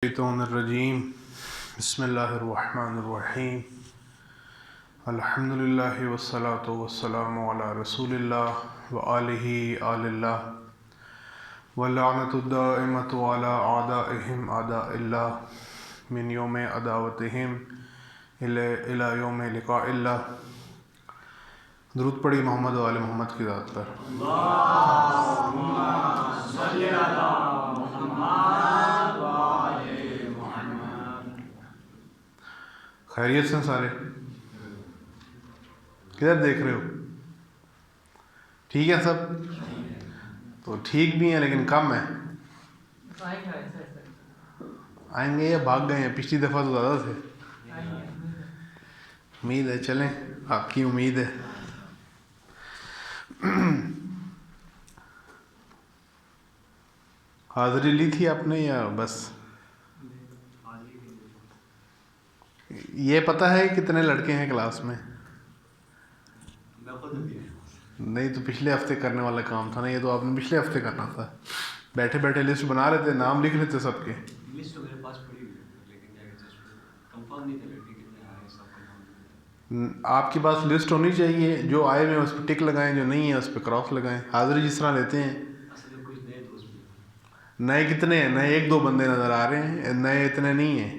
الشیطان الرجیم بسم اللہ الرحمن الرحیم الحمدللہ والصلاة والسلام علی رسول اللہ وآلہ آل اللہ واللعنۃ الدائمۃ علی اعدائہم اعداء اللہ من یوم عداوتہم الی یوم لقاء اللہ۔ درود پڑھی محمد و آل محمد کی ذات پر۔ اللہم صلی علی محمد و آل محمد۔ خیریت سے سارے؟ کدھر دیکھ رہے ہو؟ ٹھیک ہے سب؟ تو ٹھیک بھی ہیں لیکن کم ہیں۔ آئیں گے یا بھاگ گئے ہیں؟ پچھلی دفعہ تو زیادہ تھے۔ امید ہے، چلیں آپ کی امید ہے۔ حاضری لی تھی آپ نے یا بس؟ یہ پتہ ہے کتنے لڑکے ہیں کلاس میں؟ نہیں تو پچھلے ہفتے کرنے والا کام تھا نا، یہ تو آپ نے پچھلے ہفتے کرنا تھا۔ بیٹھے بیٹھے لسٹ بنا لیتے، نام لکھ لیتے سب کے۔ لسٹ میرے پاس پڑی ہوئی ہے لیکن کیا کہتے ہیں کنفرم نہیں تھے لڑکے کتنے آئے سب کنفرم۔ آپ کے پاس لسٹ ہونی چاہیے، جو آئے ہوئے اس پہ ٹک لگائیں، جو نہیں ہے اس پہ کراس لگائیں۔ حاضری جس طرح لیتے ہیں۔ اصل میں کچھ نئے دوست بھی نئے کتنے ہیں؟ نئے ایک دو بندے نظر آ رہے ہیں، نئے اتنے نہیں ہیں۔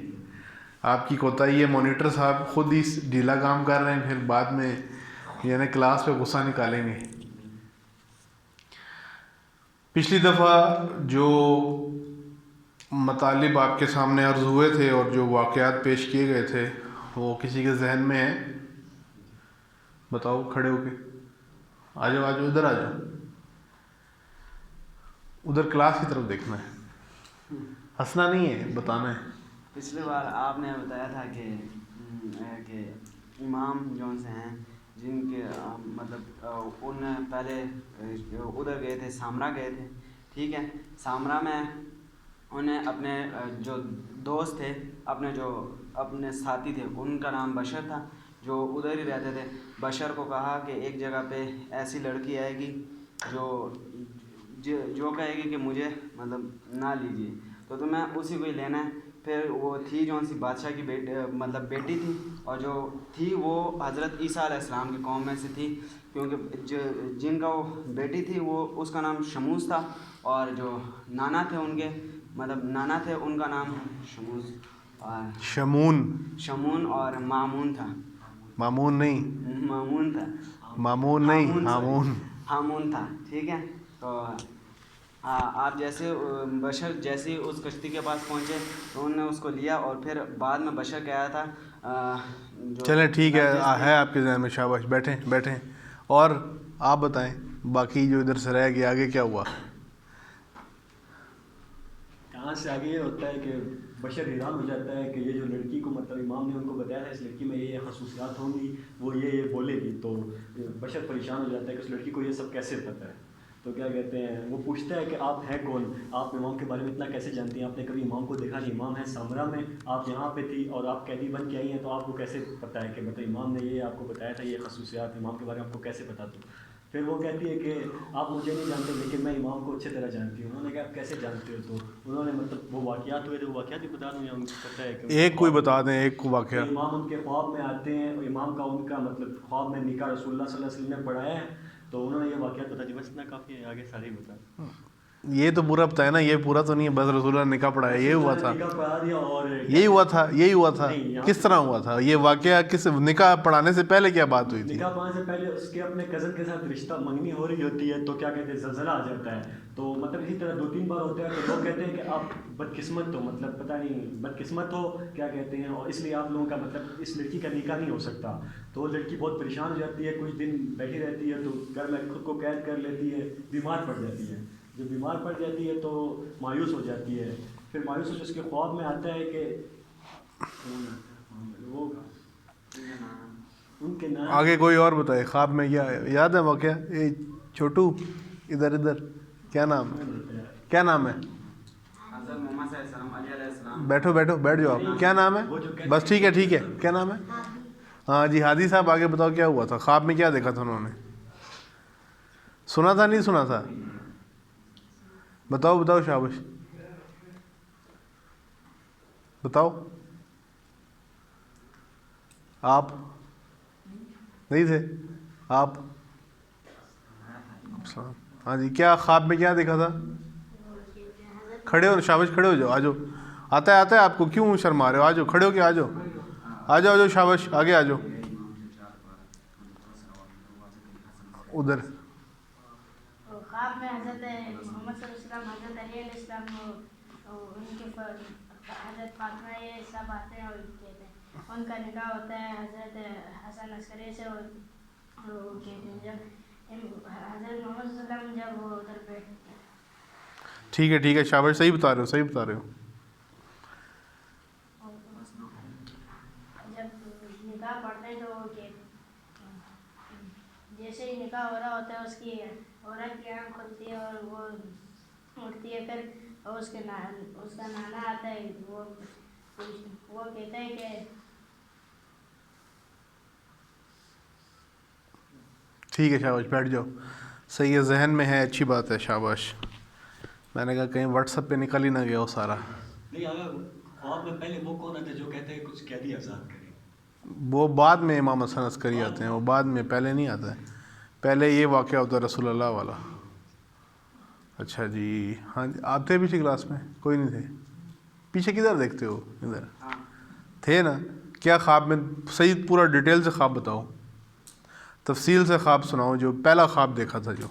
آپ کی کوتاہی ہے، مانیٹر صاحب خود ہی ڈھیلا کام کر رہے ہیں، پھر بعد میں یعنی کلاس پہ غصہ نکالیں گے۔ پچھلی دفعہ جو مطالب آپ کے سامنے عرض ہوئے تھے اور جو واقعات پیش کیے گئے تھے وہ کسی کے ذہن میں ہے؟ بتاؤ کھڑے ہو کے۔ آ جاؤ ادھر آ جاؤ، ادھر کلاس کی طرف دیکھنا ہے، ہنسنا نہیں ہے، بتانا ہے۔ پچھلی بار آپ نے بتایا تھا کہ امام جون سے ہیں جن کے مطلب ان پہلے ادھر گئے تھے، سامرا گئے تھے، ٹھیک ہے۔ سامرا میں انہیں اپنے جو دوست تھے، اپنے ساتھی تھے، ان کا نام بشر تھا، جو ادھر ہی رہتے تھے۔ بشر کو کہا کہ ایک جگہ پہ ایسی لڑکی آئے گی جو کہے گی کہ مجھے مطلب نہ لیجیے، تو تمہیں اسی کو ہی لینا ہے۔ پھر وہ تھی جون سی بادشاہ کی بیٹی تھی، اور جو تھی وہ حضرت عیسیٰ علیہ السلام کی قوم میں سے تھی، کیونکہ جن کا وہ بیٹی تھی وہ اس کا نام شموس تھا، اور جو نانا تھے ان کے ان کا نام شموس اور شمون اور مامون تھا۔ مامون نہیں، مامون تھا، مامون نہیں، ہامون تھا، ٹھیک ہے۔ تو آپ بشر جیسے ہی اس کشتی کے پاس پہنچے تو انہوں نے اس کو لیا، اور پھر بعد میں بشر کہا تھا چلیں ٹھیک ہے آپ کے ذہن میں، شاباش، بیٹھیں۔ اور آپ بتائیں باقی جو ادھر سے رہ گیا، آگے کیا ہوا؟ کہاں سے آگے یہ ہوتا ہے کہ بشر حیران ہو جاتا ہے کہ یہ جو لڑکی کو مطلب امام نے ان کو بتایا تھا اس لڑکی میں یہ خصوصیات ہوں گی، وہ یہ بولے گی، تو بشر پریشان ہو جاتا ہے کہ اس لڑکی کو یہ سب کیسے پتہ ہے۔ تو کیا کہتے ہیں، وہ پوچھتا ہے کہ آپ ہیں کون، آپ امام کے بارے میں اتنا کیسے جانتی ہیں، آپ نے کبھی امام کو دیکھا نہیں، امام ہے سامرا میں، آپ یہاں پہ تھی اور آپ قیدی بن کے آئی ہیں، تو آپ کو کیسے پتہ ہے کہ مطلب امام نے یہ آپ کو بتایا تھا، یہ خصوصیات امام کے بارے میں آپ کو کیسے پتہ؟ تو پھر وہ کہتی ہے کہ آپ مجھے نہیں جانتے لیکن میں امام کو اچھے طرح جانتی ہوں۔ انہوں نے کہا آپ کیسے جانتے ہو؟ تو انہوں نے مطلب وہ واقعات ہوئے تھے، وہ واقعات بھی بتا دوں یا ان کو پتہ ہے کہ ایک کوئی بتا دیں، ایک کو واقعہ۔ امام ان کے خواب میں آتے ہیں، امام کا ان کا مطلب خواب میں نکاح رسول اللہ صلی اللہ علیہ وسلم نے پڑھایا ہے، تو انہوں نے یہ واقعات بتا دی، بس اتنا کافی ہے، آگے سارے ہی بتا۔ یہ تو پورا بتایا نا، یہ پورا تو نہیں ہے، بس رسول اللہ نے نکاح پڑھایا، یہ ہوا تھا، نکاح پڑھا دیا، اور یہی ہوا تھا۔ کس طرح ہوا تھا یہ واقعہ؟ کس نکاح پڑھانے سے پہلے کیا بات ہوئی تھی؟ نکاح پڑھانے سے پہلے اس کے اپنے کزن کے ساتھ رشتہ منگنی ہو رہی ہوتی ہے، تو کیا کہتے ہیں زلزلہ آ جاتا ہے، تو مطلب اسی طرح 2-3 بار ہوتا ہے، تو لوگ کہتے ہیں کہ آپ بدقسمت ہو، مطلب پتہ نہیں بدقسمت ہو کیا کہتے ہیں، اور اس لیے آپ لوگوں کا مطلب اس لڑکی کا نکاح نہیں ہو سکتا۔ تو وہ لڑکی بہت پریشان ہو جاتی ہے، کچھ دن بیٹھی رہتی ہے، تو گھر میں خود کو قید کر لیتی ہے، بیمار پڑ جاتی ہے۔ جب بیمار پڑ جاتی ہے تو مایوس ہو جاتی ہے، پھر مایوس ہو کے اس کے خواب میں آتا ہے کہ وہ ان کے نام آگے کوئی اور بتائے، خواب میں کیا یاد ہے واقعہ؟ اے چھوٹو ادھر کیا نام ہے؟ حضرت محمد صلی اللہ علیہ وسلم، علی علیہ السلام۔ بیٹھ جاؤ آپ، کیا نام ہے؟ بس ٹھیک ہے، کیا نام ہے؟ ہاں جی، ہادی صاحب آگے بتاؤ کیا ہوا تھا، خواب میں کیا دیکھا تھا انہوں نے؟ سنا تھا نہیں سنا تھا؟ بتاؤ شابش۔ بتاؤ. آپ نہیں تھے؟ آپ؟ ہاں جی. کیا خواب میں کیا دیکھا تھا؟ کھڑے ہو، شاباش کھڑے ہو جاؤ. آ جاؤ. آتا ہے آپ کو؟ کیوں شرما رہے ہو؟ آ جاؤ کھڑے ہو کے. آ جاؤ آ جاؤ آ جاؤ. شاباش آگے آ جاؤ. ادھر خواب میں حضرت محمد صلی اللہ علیہ وسلم، حضرت علی علیہ السلام، ان کے حضرت فاطمہ یہ سب آتے ہیں اور کہتے ہیں ان کا نکاح ہوتا ہے حضرت حسن عسکری سے. اور وہ کہتے ہیں جب حضرت محمد صلی اللہ علیہ وسلم جب وہ ادھر بیٹھتے ہیں. ٹھیک ہے ٹھیک ہے. شاباش صحیح بتا رہے ہو، صحیح بتا رہے ہو. جب نکاح پڑھتے ہیں تو وہ جیسے ہی نکاح ہو رہا ہوتا ہے اس کی عورت کی آنکھ کھلتی ہے اور وہ اٹھتی ہے. پھر اس کا نانا آتا ہے. وہ کہتا ہے کہ ٹھیک ہے. شاباش بیٹھ جاؤ. صحیح ہے، ذہن میں ہے، اچھی بات ہے. شاباش. میں نے کہا کہیں واٹس ایپ پہ نکل ہی نہ گیا ہو سارا. نہیں اگر خواب میں پہلے وہ کون آتے جو کہتے ہیں کچھ قیدی آزاد کریں؟ وہ بعد میں امام حسن عسکری آتے ہیں، وہ بعد میں، پہلے نہیں آتا ہے. پہلے یہ واقعہ ہوتا ہے رسول اللہ والا. اچھا جی. ہاں جی. آپ تھے پیچھے کلاس میں؟ کوئی نہیں تھے؟ پیچھے کدھر دیکھتے ہو؟ ادھر تھے نا. کیا خواب میں؟ صحیح پورا ڈیٹیل سے خواب بتاؤ، تفصیل سے خواب سناؤ. جو پہلا خواب دیکھا تھا جو.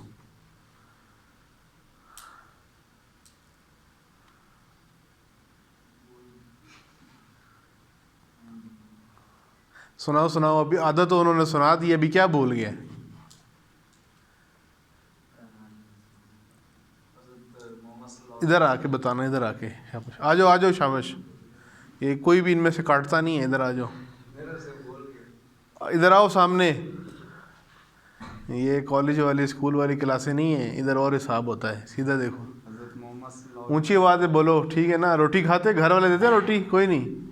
سناؤ سناؤ. ابھی آدھا تو انہوں نے سنا دی، ابھی کیا بھول گیا؟ ادھر آ کے بتانا، ادھر آ کے. شاباش آ جاؤ آ جاؤ. شاباش. یہ کوئی بھی ان میں سے کاٹتا نہیں ہے. ادھر آ جاؤ، ادھر آؤ سامنے. یہ کالج والی اسکول والی کلاسیں نہیں ہیں، ادھر اور حساب ہوتا ہے. سیدھا دیکھو. اونچی آواز میں بولو، ٹھیک ہے نا؟ روٹی کھاتے گھر والے دیتے ہیں روٹی؟ کوئی نہیں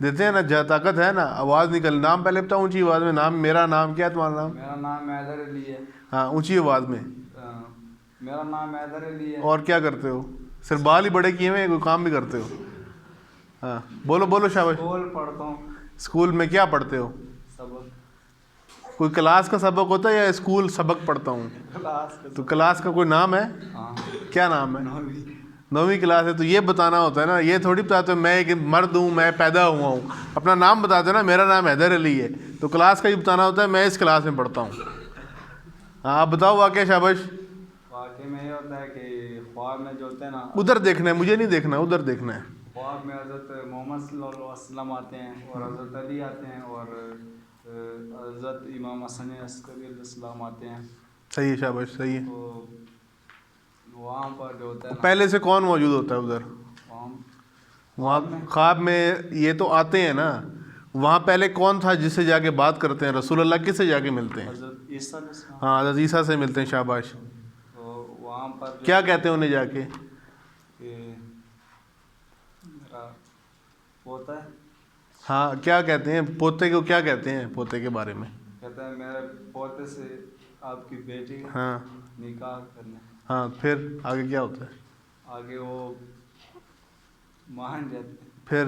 دیتے ہیں نا. طاقت ہے نا. آواز نکل. نام پہلے بتاؤ اونچی آواز میں. نام میرا نام کیا ہے؟ تمہارا نام؟ میرا نام حیدر علی ہے. ہاں اونچی آواز میں. میرا نام حیدر علی ہے. اور کیا کرتے ہو؟ صرف بال ہی بڑے کیے ہوئے ہیں، کوئی کام بھی کرتے ہو؟ ہاں بولو بولو. شاباش. اسکول پڑھتا ہوں. اسکول میں کیا پڑھتے ہو؟ سبق. کوئی کلاس کا سبق ہوتا ہے یا اسکول سبق پڑھتا ہوں؟ کلاس کا. تو کلاس کا کوئی نام ہے؟ ہاں. کیا نام ہے؟ 9ویں 9ویں کلاس ہے تو یہ بتانا ہوتا ہے نا. یہ تھوڑی بتاتے ہو میں ایک مرد ہوں، میں پیدا ہوا ہوں. اپنا نام بتاتے نا، میرا نام حیدر علی ہے. تو کلاس کا یہ بتانا ہوتا ہے میں اس کلاس میں پڑھتا ہوں. ہاں آپ بتاؤ واقعہ. شاباش. واقعی میں یہ ہوتا ہے کہ خواب میں جو ہوتے ہیں نا، ادھر دیکھنا ہے، مجھے نہیں دیکھنا، ادھر دیکھنا ہے. خواب میں حضرت محمد صلی اللہ علیہ وسلم آتے ہیں اور حضرت علی آتے ہیں اور حضرت امام حسن عسکری علیہ السلام آتے ہیں. صحیح ہے. شاباش صحیح ہے. تو وہاں پر جو ہوتا ہے نا، پہلے سے کون موجود ہوتا ہے ادھر؟ وہاں خواب میں یہ تو آتے ہیں نا، وہاں پہلے کون تھا جس سے جا کے بات کرتے ہیں؟ رسول اللہ کس سے جا کے ملتے ہیں؟ حضرت عیسیٰ علیہ السلام. ہاں حضرت عیسیٰ سے ملتے ہیں. شاباش. تو وہاں پر کیا کہتے ہیں انہیں جا کے؟ کہ میرا پوتا ہے. ہاں کیا کہتے ہیں پوتے کو؟ کیا کہتے ہیں پوتے کے بارے میں؟ کہتے ہیں میرے پوتے سے آپ کی بیٹی کا ہاں نکاح کرنا. ہاں پھر آگے کیا ہوتا ہے؟ آگے وہ مان جاتے ہیں. پھر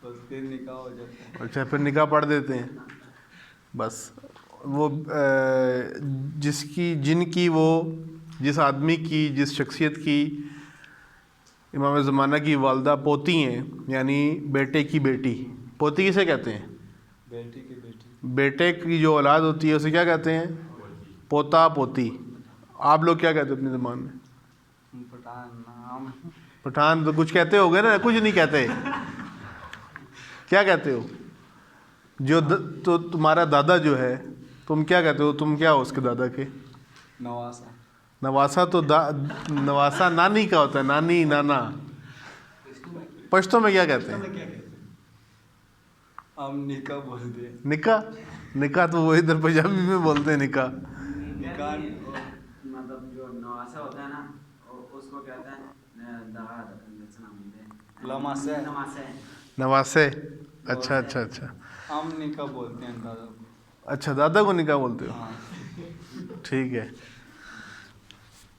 بس پھر نکاح ہو جاتا ہے. اچھا پھر نکاح پڑھ دیتے ہیں. بس وہ جس آدمی کی، جس شخصیت کی امام زمانہ کی والدہ پوتی ہیں، یعنی بیٹے کی بیٹی. پوتی کسے کہتے ہیں؟ بیٹی کی بیٹی. بیٹے کی جو اولاد ہوتی ہے اسے کیا کہتے ہیں؟ پوتا پوتی. آپ لوگ کیا کہتے ہو اپنی زبان میں؟ پٹھان. نام پٹھان تو کچھ کہتے ہو گے نا؟ کچھ نہیں کہتے. کیا کہتے ہو؟ تو تمہارا دادا جو ہے، تم کیا کہتے ہو؟ تم کیا ہو اس کے دادا کے؟ نواسا. نواسا تو نواسا نانی کا ہوتا ہے. نانی نانا. پشتوں میں کیا کہتے ہیں؟ ہم نکاح بولتے ہیں. نکاح. نکاح تو وہ ادھر پنجابی میں بولتے ہیں نکاح. نکاح مطلب جو نواسا ہوتا ہے نا اس کو کہتے ہیں لماسے. نواسے. اچھا اچھا اچھا. ہم نکاح بولتے ہیں دادا کو. اچھا دادا کو نکاح بولتے ہو. ہاں. ٹھیک ہے.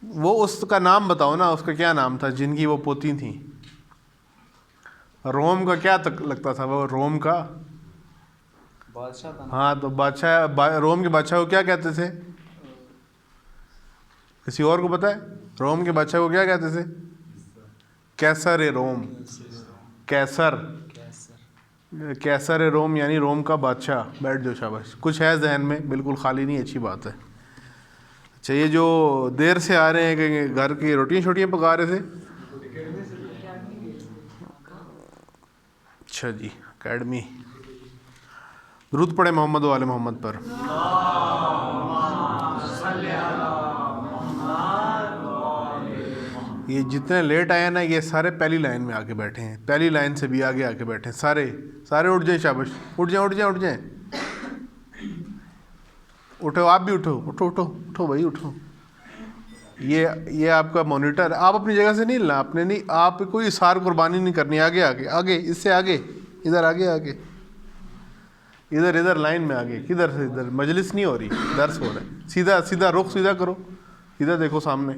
وہ اس کا نام بتاؤ نا، اس کا کیا نام تھا جن کی وہ پوتی تھیں؟ روم کا کیا لگتا تھا وہ؟ روم کا بادشاہ تھا نا. ہاں تو بادشاہ، روم کے بادشاہ کو کیا کہتے تھے؟ کسی اور کو پتہ ہے روم کے بادشاہ کو کیا کہتے تھے؟ کیسر روم. کیسر، کیسر روم یعنی روم کا بادشاہ. بیٹھ جاؤ، شاباش. کچھ ہے ذہن میں؟ بالکل خالی نہیں، اچھی بات ہے. اچھا یہ جو دیر سے آ رہے ہیں کہ گھر کی روٹیاں چھوٹیاں پکا رہے تھے؟ اچھا جی، اکیڈمی. درود پڑھے محمد و آل محمد پر. یہ جتنے لیٹ آئے ہیں نا یہ سارے پہلی لائن میں آ کے بیٹھے ہیں، پہلی لائن سے بھی آگے آ کے بیٹھے ہیں. سارے اٹھ جائیں. شاباش، اٹھ جائیں. اٹھو، آپ بھی اٹھو بھائی اٹھو. یہ آپ کا مانیٹر، آپ اپنی جگہ سے نہیں ہلنا. آپ نے نہیں، آپ کوئی اثار قربانی نہیں کرنی. آگے اس سے آگے، ادھر آگے ادھر لائن میں آگے. کدھر سے؟ ادھر. مجلس نہیں ہو رہی، درس ہو رہا ہے. سیدھا رخ سیدھا کرو، سیدھا دیکھو سامنے.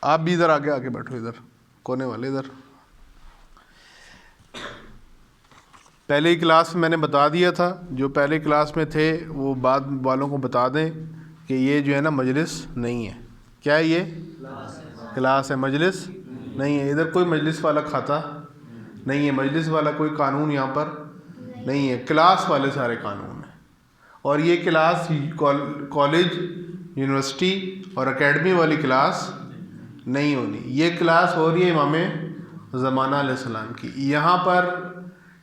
آپ بھی ادھر آگے بیٹھو، ادھر کونے والے ادھر. پہلے کلاس میں میں نے بتا دیا تھا، جو پہلے کلاس میں تھے وہ بعد والوں کو بتا دیں کہ یہ جو ہے نا مجلس نہیں ہے. کیا ہے یہ؟ کلاس ہے، مجلس نہیں ہے. ادھر کوئی مجلس والا کھاتا نہیں ہے، مجلس والا کوئی قانون یہاں پر نہیں ہے. کلاس والے سارے قانون ہیں. اور یہ کلاس کالج، یونیورسٹی اور اکیڈمی والی کلاس نہیں ہونی. یہ کلاس ہو رہی ہے امام زمانہ علیہ السلام کی. یہاں پر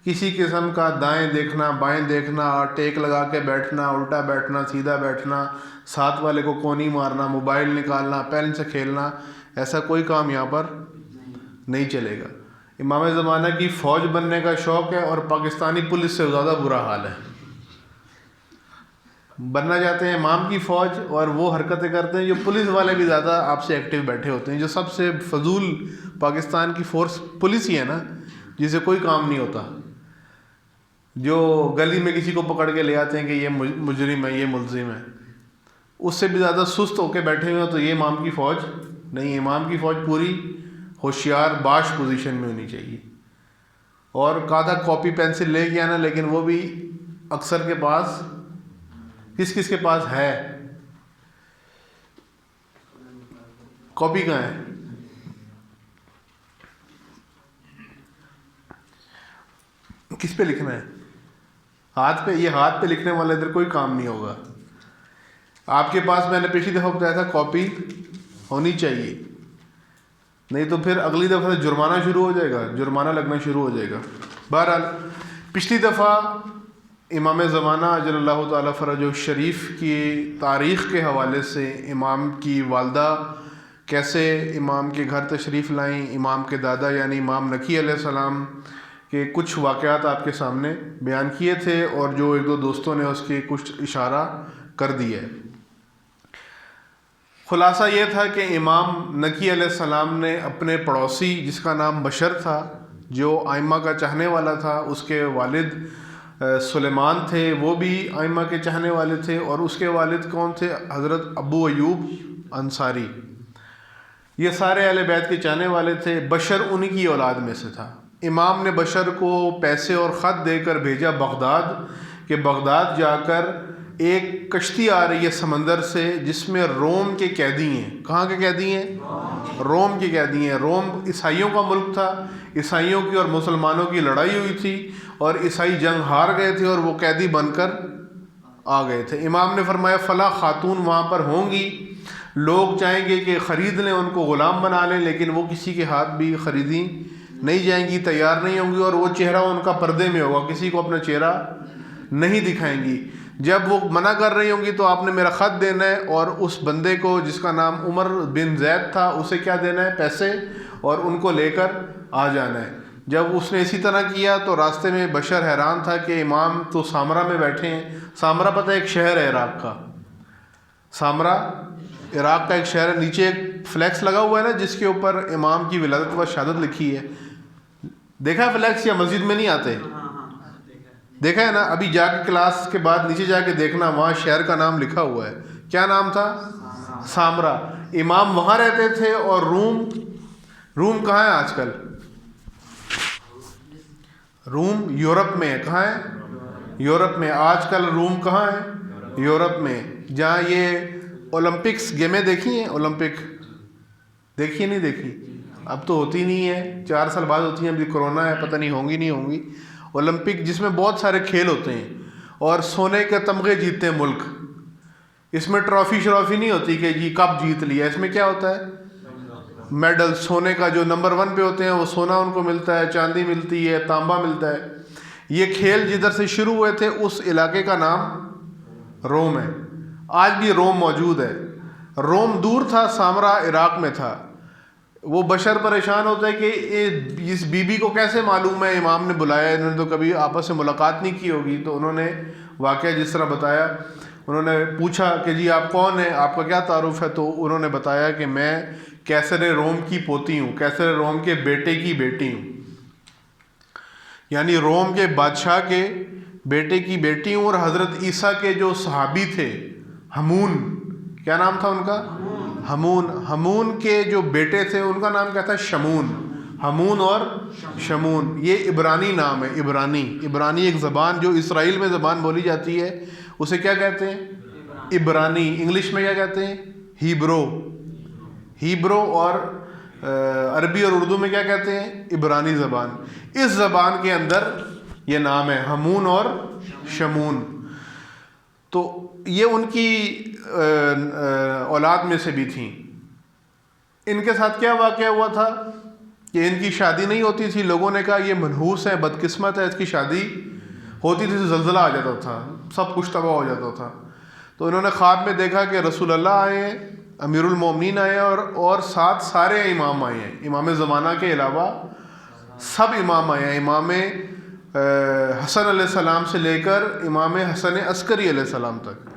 کسی قسم کا دائیں دیکھنا، بائیں دیکھنا، ٹیک لگا کے بیٹھنا، الٹا بیٹھنا، سیدھا بیٹھنا، ساتھ والے کو کونی مارنا، موبائل نکالنا، پین سے کھیلنا، ایسا کوئی کام یہاں پر نہیں چلے گا. امام زمانہ کی فوج بننے کا شوق ہے اور پاکستانی پولیس سے زیادہ برا حال ہے. بننا چاہتے ہیں امام کی فوج اور وہ حرکتیں کرتے ہیں جو پولیس والے بھی زیادہ آپ سے ایکٹیو بیٹھے ہوتے ہیں. جو سب سے فضول پاکستان کی فورس پولیس ہی ہے نا، جسے کوئی کام نہیں ہوتا. جو گلی میں کسی کو پکڑ کے لے آتے ہیں کہ یہ مجرم ہے، یہ ملزم ہے، اس سے بھی زیادہ سست ہو کے بیٹھے ہوئے ہیں. تو یہ امام کی فوج نہیں ہے. امام کی فوج پوری ہوشیار باش پوزیشن میں ہونی چاہیے. اور کہا تھا کاپی پینسل لے کے آنا، لیکن وہ بھی اکثر کے پاس، کس کے پاس ہے؟ کاپی کہاں ہے؟ کس پہ لکھنا ہے؟ ہاتھ پہ. یہ ہاتھ پہ لکھنے والا ادھر کوئی کام نہیں ہوگا. آپ کے پاس میں نے پچھلی دفعہ بتایا تھا کاپی ہونی چاہیے، نہیں تو پھر اگلی دفعہ سے جرمانہ شروع ہو جائے گا، جرمانہ لگنا شروع ہو جائے گا. بہرحال پچھلی دفعہ امام زمانہ اجل اللہ تعالیٰ فرجہ الشریف کی تاریخ کے حوالے سے امام کی والدہ کیسے امام کے گھر تشریف لائیں، امام کے دادا یعنی امام نقی علیہ السلام کے کچھ واقعات آپ کے سامنے بیان کیے تھے، اور جو ایک دو دوستوں نے اس کے کچھ اشارہ کر دیا ہے. خلاصہ یہ تھا کہ امام نقی علیہ السلام نے اپنے پڑوسی جس کا نام بشر تھا، جو ائمہ کا چاہنے والا تھا، اس کے والد سلیمان تھے، وہ بھی ائمہ کے چاہنے والے تھے. اور اس کے والد کون تھے؟ حضرت ابو ایوب انصاری. یہ سارے اہل بیت کے چاہنے والے تھے. بشر انہی کی اولاد میں سے تھا. امام نے بشر کو پیسے اور خط دے کر بھیجا بغداد، کہ بغداد جا کر ایک کشتی آ رہی ہے سمندر سے جس میں روم کے قیدی ہیں. کہاں کے قیدی ہیں؟ روم کے قیدی ہیں. روم عیسائیوں کا ملک تھا. عیسائیوں کی اور مسلمانوں کی لڑائی ہوئی تھی اور عیسائی جنگ ہار گئے تھے اور وہ قیدی بن کر آ گئے تھے. امام نے فرمایا فلاں خاتون وہاں پر ہوں گی، لوگ چاہیں گے کہ خرید لیں، ان کو غلام بنا لیں، لیکن وہ کسی کے ہاتھ بھی خریدی نہیں جائیں گی، تیار نہیں ہوں گی، اور وہ چہرہ ان کا پردے میں ہوگا، کسی کو اپنا چہرہ نہیں دکھائیں گی. جب وہ منع کر رہی ہوں گی تو آپ نے میرا خط دینا ہے، اور اس بندے کو جس کا نام عمر بن زید تھا اسے کیا دینا ہے؟ پیسے، اور ان کو لے کر آ جانا ہے. جب اس نے اسی طرح کیا تو راستے میں بشر حیران تھا کہ امام تو سامرا میں بیٹھے ہیں. سامرا پتہ ہے ایک شہر ہے عراق کا. سامرا عراق کا ایک شہر ہے. نیچے ایک فلیکس لگا ہوا ہے نا جس کے اوپر امام کی ولادت و شہادت لکھی ہے. دیکھا ہے فلیکس یا مسجد میں نہیں آتے؟ دیکھا ہے نا. ابھی جا کے کلاس کے بعد نیچے جا کے دیکھنا، وہاں شہر کا نام لکھا ہوا ہے. کیا نام تھا؟ سامرا. امام وہاں رہتے تھے اور روم کہاں ہے آج کل؟ روم یورپ میں ہے. کہاں ہے؟ یورپ میں. آج کل روم کہاں ہے؟ یورپ میں. جہاں یہ اولمپکس گیمیں دیکھی ہیں؟ اولمپک دیکھی نہیں دیکھی؟ اب تو ہوتی نہیں ہے, 4 سال بعد ہوتی ہیں. ابھی کرونا ہے, پتہ نہیں ہوں گی نہیں ہوں گی. اولمپک جس میں بہت سارے کھیل ہوتے ہیں اور سونے کے تمغے جیتتے ہیں ملک. اس میں ٹرافی شرافی نہیں ہوتی کہ جی کپ جیت لیا. اس میں کیا ہوتا ہے؟ میڈل. سونے کا جو نمبر 1 پہ ہوتے ہیں وہ سونا ان کو ملتا ہے, چاندی ملتی ہے, تانبا ملتا ہے. یہ کھیل جدھر سے شروع ہوئے تھے اس علاقے کا نام روم ہے. آج بھی روم موجود ہے. روم دور تھا, سامرا عراق میں تھا. وہ بشر پریشان ہوتا ہے کہ اس بی بی کو کیسے معلوم ہے امام نے بلایا, انہوں نے تو کبھی آپس میں ملاقات نہیں کی ہوگی. تو انہوں نے واقعہ جس طرح بتایا, انہوں نے پوچھا کہ جی آپ کون ہیں, آپ کا کیا تعارف ہے؟ تو انہوں نے بتایا کہ میں کیسر روم کی پوتی ہوں, کیسر روم کے بیٹے کی بیٹی ہوں. یعنی روم کے بادشاہ کے بیٹے کی بیٹی ہوں. اور حضرت عیسیٰ کے جو صحابی تھے ہمون, کیا نام تھا ان کا؟ ہمون. ہمون کے جو بیٹے تھے ان کا نام کیا تھا؟ شمون. ہمون اور شمون یہ عبرانی نام ہے. عبرانی ایک زبان جو اسرائیل میں زبان بولی جاتی ہے, اسے کیا کہتے ہیں؟ عبرانی. انگلش میں کیا کہتے ہیں؟ ہیبرو. اور عربی اور اردو میں کیا کہتے ہیں؟ عبرانی زبان. اس زبان کے اندر یہ نام ہے ہمون اور شمون. تو یہ ان کی اولاد میں سے بھی تھیں. ان کے ساتھ کیا واقعہ ہوا تھا کہ ان کی شادی نہیں ہوتی تھی. لوگوں نے کہا یہ منحوس ہے, بدقسمت ہے, اس کی شادی ہوتی تھی تو زلزلہ آ جاتا تھا, سب کچھ تباہ ہو جاتا تھا. تو انہوں نے خواب میں دیکھا کہ رسول اللہ آئے ہیں, امیر المومنین آئے ہیں, اور ساتھ سارے امام آئے ہیں. امام زمانہ کے علاوہ سب امام آئے ہیں. امام حسن علیہ السلام سے لے کر امام حسن عسکری علیہ السلام تک.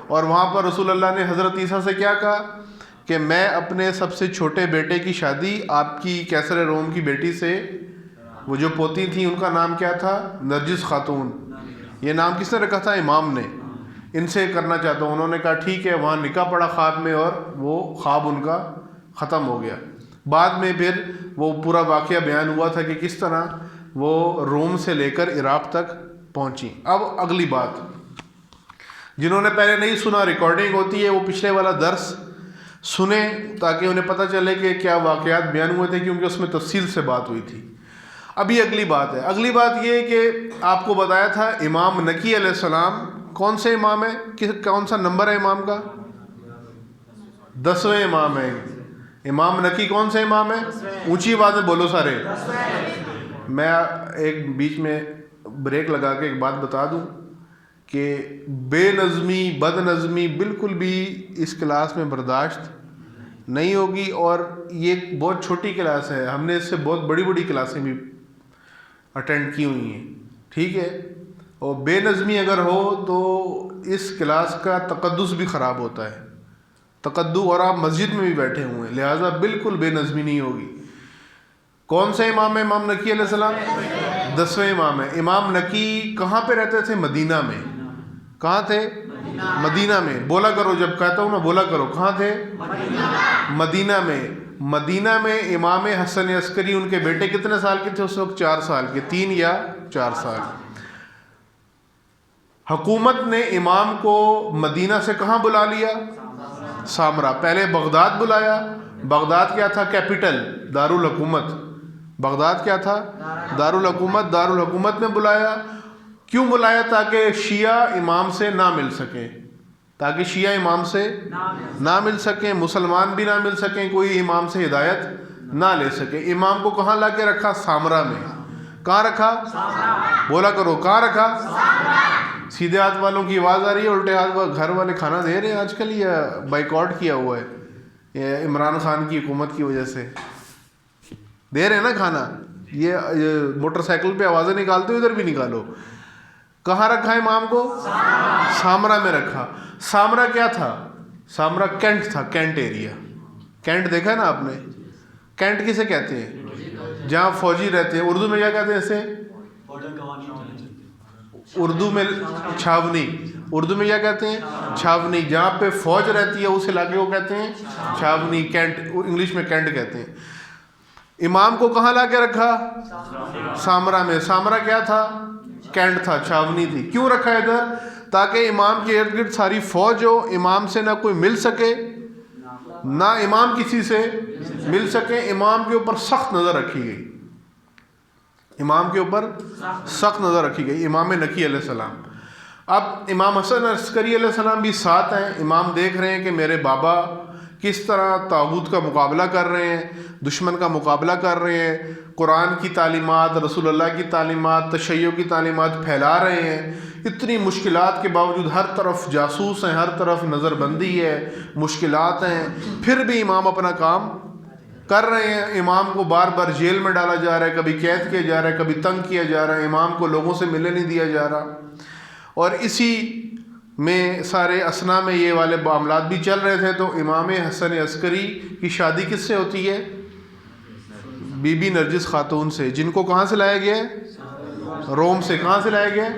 اور وہاں پر رسول اللہ نے حضرت عیسیٰ سے کیا کہا کہ میں اپنے سب سے چھوٹے بیٹے کی شادی آپ کی کیسر روم کی بیٹی سے, وہ جو پوتی تھیں ان کا نام کیا تھا؟ نرجس خاتون. یہ نام کس نے رکھا تھا؟ امام نے. ان سے کرنا چاہتا ہوں. انہوں نے کہا ٹھیک ہے. وہاں نکاح پڑا خواب میں, اور وہ خواب ان کا ختم ہو گیا. بعد میں پھر وہ پورا واقعہ بیان ہوا تھا کہ کس طرح وہ روم سے لے کر عراق تک پہنچی. اب اگلی بات, جنہوں نے پہلے نہیں سنا, ریکارڈنگ ہوتی ہے, وہ پچھلے والا درس سنیں تاکہ انہیں پتہ چلے کہ کیا واقعات بیان ہوئے تھے, کیونکہ اس میں تفصیل سے بات ہوئی تھی. ابھی اگلی بات ہے. اگلی بات یہ کہ آپ کو بتایا تھا امام نقی علیہ السلام کون سے امام ہے؟ کون سا نمبر ہے امام کا؟ 10ویں امام ہے. امام نقی کون سے امام ہے؟ اونچی آواز میں بولو سارے. میں ایک بیچ میں بریک لگا کے ایک بات بتا دوں کہ بے نظمی, بد نظمی بالکل بھی اس کلاس میں برداشت نہیں ہوگی. اور یہ بہت چھوٹی کلاس ہے, ہم نے اس سے بہت بڑی بڑی کلاسیں بھی اٹینڈ کی ہوئی ہیں, ٹھیک ہے. اور بے نظمی اگر ہو تو اس کلاس کا تقدس بھی خراب ہوتا ہے. اور آپ مسجد میں بھی بیٹھے ہوئے ہیں, لہٰذا بالکل بے نظمی نہیں ہوگی. کون سے امام ہے امام نقی علیہ السلام؟ 10ویں امام ہے. امام نقی کہاں پہ رہتے تھے؟ مدینہ میں. کہاں تھے؟ مدینہ میں. بولا کرو, جب کہتا ہوں نا بولا کرو. کہاں تھے؟ مدینہ میں. مدینہ میں امام حسن عسکری, ان کے بیٹے کتنے سال کے تھے اس وقت؟ 4 سال کے, 3 یا 4 سال. حکومت نے امام کو مدینہ سے کہاں بلا لیا؟ سامرا. پہلے بغداد بلایا. بغداد کیا تھا؟ کیپٹل, دارالحکومت. بغداد کیا تھا؟ دارالحکومت. دارالحکومت میں بلایا. کیوں بلایا؟ تاکہ شیعہ امام سے نہ مل سکیں, تاکہ شیعہ امام سے نہ مل سکیں, مسلمان بھی نہ مل سکیں, کوئی امام سے ہدایت نہ لے سکے. امام کو کہاں لا کے رکھا؟ سامرا میں. کہاں رکھا؟ بولا کرو, کہاں رکھا؟ سیدھے ہاتھ والوں کی آواز آ رہی ہے, الٹے ہاتھ گھر والے کھانا دے رہے ہیں آج کل, یا بائیکاٹ کیا ہوا ہے عمران خان کی حکومت کی وجہ سے؟ دے رہے ہیں نا کھانا. یہ موٹر سائیکل پہ آوازیں نکالتے ہو, ادھر بھی نکالو. کہاں رکھا امام کو؟ سامرا میں رکھا. سامرا کیا تھا؟ سامرا کینٹ تھا, کینٹ ایریا. کینٹ دیکھا نا آپ نے؟ کینٹ کسے کہتے ہیں؟ جہاں فوجی رہتے ہیں. اردو میں کیا کہتے ہیں اسے؟ اردو میں چھاونی. اردو میں کیا کہتے ہیں؟ چھاونی. جہاں پہ فوج رہتی ہے اس علاقے کو کہتے ہیں چھاونی, کینٹ. انگلش میں کینٹ کہتے ہیں. امام کو کہاں لا کے رکھا؟ سامرا میں. سامرا کیا تھا؟ کینٹ تھا, چھاونی تھی. کیوں رکھا ادھر؟ تاکہ امام کے ارد گرد ساری فوج ہو, امام سے نہ کوئی مل سکے نہ امام کسی سے مل سکے. امام کے اوپر سخت نظر رکھی گئی, امام کے اوپر سخت نظر رکھی گئی, امام نقی علیہ السلام. اب امام حسن عسکری علیہ السلام بھی ساتھ ہیں. امام دیکھ رہے ہیں کہ میرے بابا کس طرح طاغوت کا مقابلہ کر رہے ہیں, دشمن کا مقابلہ کر رہے ہیں, قرآن کی تعلیمات, رسول اللہ کی تعلیمات, تشیع کی تعلیمات پھیلا رہے ہیں. اتنی مشکلات کے باوجود ہر طرف جاسوس ہیں, ہر طرف نظر بندی ہے, مشکلات ہیں, پھر بھی امام اپنا کام کر رہے ہیں. امام کو بار بار جیل میں ڈالا جا رہا ہے, کبھی قید کیا جا رہا ہے, کبھی تنگ کیا جا رہا ہے, امام کو لوگوں سے ملنے نہیں دیا جا رہا. اور اسی میں سارے اسنا میں یہ والے معاملات بھی چل رہے تھے. تو امام حسن عسکری کی شادی کس سے ہوتی ہے؟ بی بی نرجس خاتون سے, جن کو کہاں سے لایا گیا ہے؟ روم سے. کہاں سے لایا گیا؟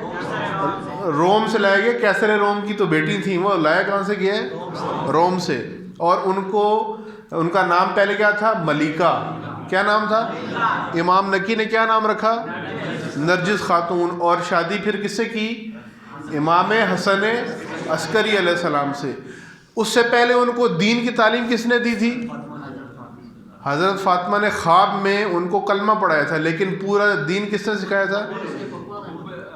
روم سے لایا گیا. کیسر روم کی تو بیٹی تھیں, وہ لایا کہاں سے گیا ہے؟ روم سے. اور ان کا نام پہلے کیا تھا؟ ملیکہ. کیا نام تھا؟ امام نقی نے کیا نام رکھا؟ نرجس خاتون. اور شادی پھر کس سے کی؟ امام حسن عسکری علیہ السلام سے. اس سے پہلے ان کو دین کی تعلیم کس نے دی تھی؟ حضرت فاطمہ نے خواب میں ان کو کلمہ پڑھایا تھا, لیکن پورا دین کس نے سکھایا تھا؟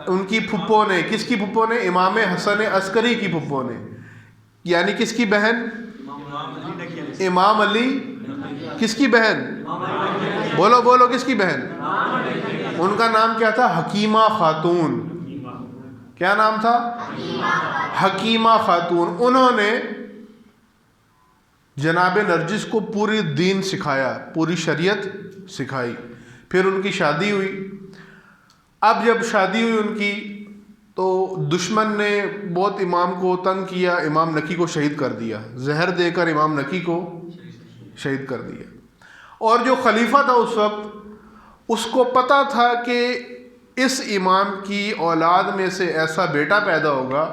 ان کی پھپھو نے. کس کی پھپھو نے؟ امام حسن عسکری کی پھپھو نے. یعنی کس کی بہن؟ امام علی. کس کی بہن؟ بولو بولو, کس کی بہن؟ ان کا نام کیا تھا؟ حکیمہ خاتون. کیا نام تھا؟ حکیمہ خاتون. انہوں نے جناب نرجس کو پوری دین سکھایا, پوری شریعت سکھائی. پھر ان کی شادی ہوئی. اب جب شادی ہوئی ان کی, تو دشمن نے بہت امام کو تنگ کیا, امام نقی کو شہید کر دیا. زہر دے کر امام نقی کو شہید کر دیا. اور جو خلیفہ تھا اس وقت, اس کو پتہ تھا کہ اس امام کی اولاد میں سے ایسا بیٹا پیدا ہوگا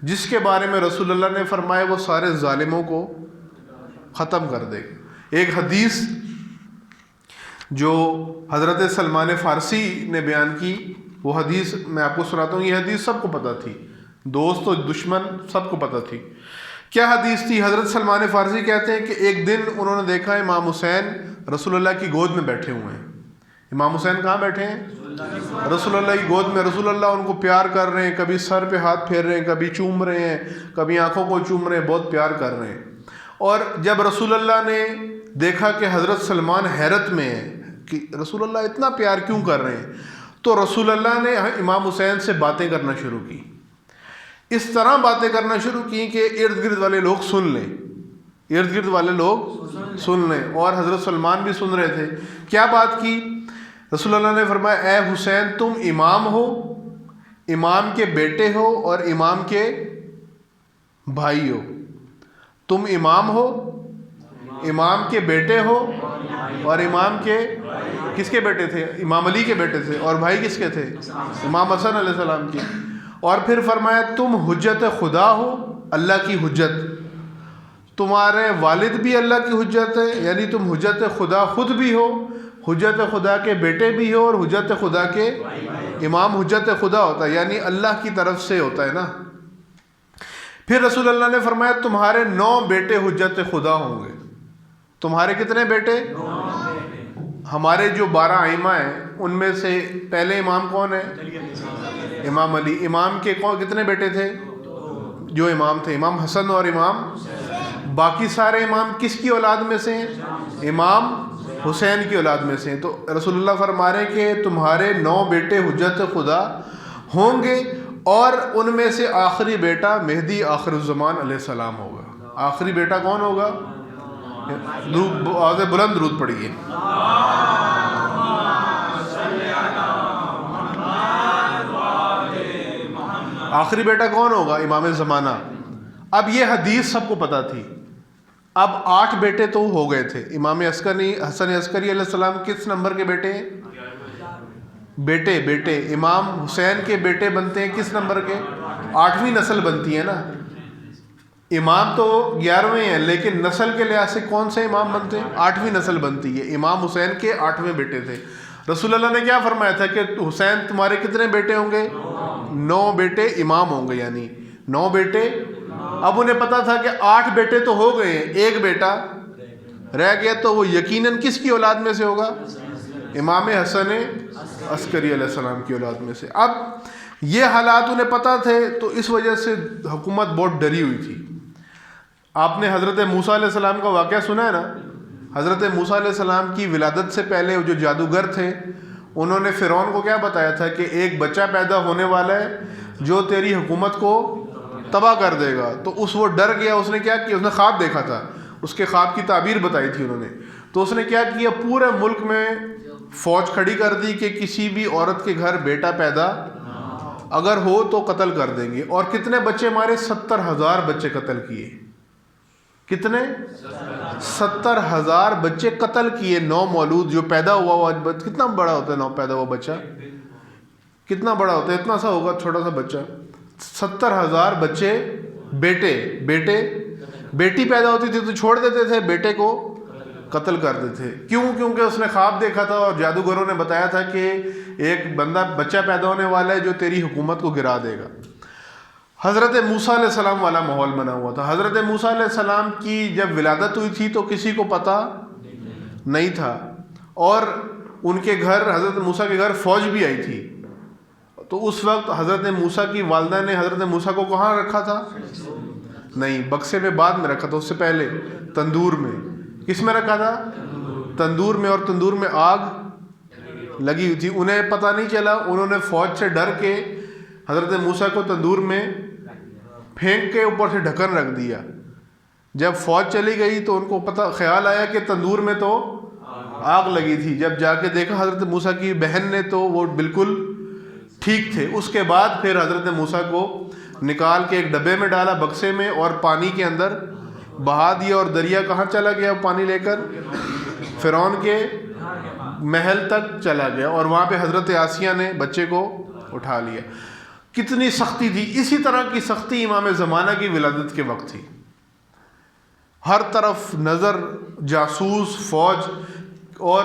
جس کے بارے میں رسول اللہ نے فرمایا وہ سارے ظالموں کو ختم کر دے گا. ایک حدیث جو حضرت سلمان فارسی نے بیان کی, وہ حدیث میں آپ کو سناتا ہوں. یہ حدیث سب کو پتہ تھی, دوست و دشمن سب کو پتہ تھی. کیا حدیث تھی؟ حضرت سلمان فارسی کہتے ہیں کہ ایک دن انہوں نے دیکھا امام حسین رسول اللہ کی گود میں بیٹھے ہوئے ہیں. امام حسین کہاں بیٹھے ہیں؟ رسول اللہ کی گود میں. رسول اللہ ان کو پیار کر رہے ہیں, کبھی سر پہ ہاتھ پھیر رہے ہیں, کبھی چوم رہے ہیں, کبھی آنکھوں کو چوم رہے ہیں, بہت پیار کر رہے ہیں. اور جب رسول اللہ نے دیکھا کہ حضرت سلمان حیرت میں ہے کہ رسول اللہ اتنا پیار کیوں کر رہے ہیں, تو رسول اللہ نے امام حسین سے باتیں کرنا شروع کی. اس طرح باتیں کرنا شروع کی کہ ارد گرد والے لوگ سن لیں, ارد گرد والے لوگ سن لیں. اور حضرت سلمان بھی سن رہے تھے. کیا بات کی؟ رسول اللہ نے فرمایا, اے حسین تم امام ہو, امام کے بیٹے ہو اور امام کے بھائی ہو. تم امام ہو, امام کے بیٹے ہو, اور امام کے کس کے بیٹے تھے؟ امام علی کے بیٹے تھے. اور بھائی کس کے تھے؟ امام حسن علیہ السلام کے. اور پھر فرمایا تم حجت خدا ہو, اللہ کی حجت. تمہارے والد بھی اللہ کی حجت ہے, یعنی تم حجت خدا خود بھی ہو, حجت خدا کے بیٹے بھی ہو, اور حجت خدا کے امام حجت خدا ہوتا ہے, یعنی اللہ کی طرف سے ہوتا ہے نا. پھر رسول اللہ نے فرمایا تمہارے 9 بیٹے حجت خدا ہوں گے. تمہارے کتنے بیٹے؟ ہمارے جو 12 ائمہ ہیں ان میں سے پہلے امام کون ہے؟ امام علی. امام کے کتنے بیٹے تھے جو امام تھے؟ امام حسن اور امام. باقی سارے امام کس کی اولاد میں سے ہیں؟ امام حسین کی اولاد میں سے ہیں. تو رسول اللہ فرما رہے ہیں کہ تمہارے 9 بیٹے حجت خدا ہوں گے, اور ان میں سے آخری بیٹا مہدی آخر الزمان علیہ السلام ہوگا. آخری بیٹا کون ہوگا؟ آواز بلند درود پڑھیے. آخری بیٹا کون ہوگا؟ امام زمانہ. اب یہ حدیث سب کو پتہ تھی. اب 8 بیٹے تو ہو گئے تھے. امام حسن عسکری علیہ السلام کس نمبر کے بیٹے ہیں؟ بیٹے. امام حسین کے بیٹے بنتے ہیں کس نمبر کے؟ 8ویں نسل بنتی ہے نا. امام تو 11ویں ہیں، لیکن نسل کے لحاظ سے کون سے امام بنتے ہیں؟ 8ویں نسل بنتی ہے۔ امام حسین کے 8ویں بیٹے تھے۔ رسول اللہ نے کیا فرمایا تھا کہ حسین تمہارے کتنے بیٹے ہوں گے؟ 9 بیٹے امام ہوں گے، یعنی 9 بیٹے۔ اب انہیں پتا تھا کہ 8 بیٹے تو ہو گئے ہیں، ایک بیٹا رہ گیا، تو وہ یقیناً کس کی اولاد میں سے ہوگا؟ امام حسن عسکری علیہ السلام کی اولاد میں سے۔ اب یہ حالات انہیں پتا تھے، تو اس وجہ سے حکومت بہت ڈری ہوئی تھی۔ آپ نے حضرت موسیٰ علیہ السلام کا واقعہ سنا ہے نا؟ حضرت موسیٰ علیہ السلام کی ولادت سے پہلے جو جادوگر تھے، انہوں نے فرعون کو کیا بتایا تھا کہ ایک بچہ پیدا ہونے والا ہے جو تیری حکومت کو تباہ کر دے گا۔ تو وہ ڈر گیا، اس نے کیا کیا؟ اس نے خواب دیکھا تھا، اس کے خواب کی تعبیر بتائی تھی انہوں نے۔ تو اس نے کیا کیا؟ پورے ملک میں فوج کھڑی کر دی کہ کسی بھی عورت کے گھر بیٹا پیدا اگر ہو تو قتل کر دیں گے۔ اور کتنے بچے مارے؟ 70,000 بچے قتل کیے۔ کتنے؟ 70,000 بچے قتل کیے۔ 9 مولود جو پیدا ہوا کتنا بڑا ہوتا ہے؟ 9 پیدا ہوا بچہ کتنا بڑا ہوتا ہے؟ اتنا سا ہوگا چھوٹا سا بچہ۔ 70,000 بچے بیٹے بیٹی پیدا ہوتی تھی تو چھوڑ دیتے تھے، بیٹے کو قتل کر دیتے تھے۔ کیوں؟ کیونکہ اس نے خواب دیکھا تھا اور جادوگروں نے بتایا تھا کہ ایک بچہ پیدا ہونے والا ہے جو تیری حکومت کو گرا دے گا۔ حضرت موسیٰ علیہ السلام والا ماحول بنا ہوا تھا۔ حضرت موسیٰ علیہ السلام کی جب ولادت ہوئی تھی تو کسی کو پتہ نہیں تھا، اور ان کے گھر، حضرت موسیٰ کے گھر فوج بھی آئی تھی۔ تو اس وقت حضرت موسیٰ کی والدہ نے حضرت موسیٰ کو کہاں رکھا تھا؟ نہیں، بکسے میں بعد میں رکھا تھا، اس سے پہلے تندور میں۔ کس میں رکھا تھا؟ تندور میں، اور تندور میں آگ لگی ہوئی تھی۔ انہیں پتہ نہیں چلا، انہوں نے فوج سے ڈر کے حضرت موسیٰ کو تندور میں پھینک کے اوپر سے ڈھکن رکھ دیا۔ جب فوج چلی گئی تو ان کو خیال آیا کہ تندور میں تو آگ لگی تھی۔ جب جا کے دیکھا حضرت موسیٰ کی بہن نے تو وہ بالکل ٹھیک تھے۔ اس کے بعد پھر حضرت موسیٰ کو نکال کے ایک ڈبے میں ڈالا، بکسے میں، اور پانی کے اندر بہا دیا، اور دریا کہاں چلا گیا پانی لے کر؟ فرعون کے محل تک چلا گیا، اور وہاں پہ حضرت آسیہ نے بچے کو اٹھا لیا۔ کتنی سختی تھی! اسی طرح کی سختی امام زمانہ کی ولادت کے وقت تھی۔ ہر طرف نظر، جاسوس فوج، اور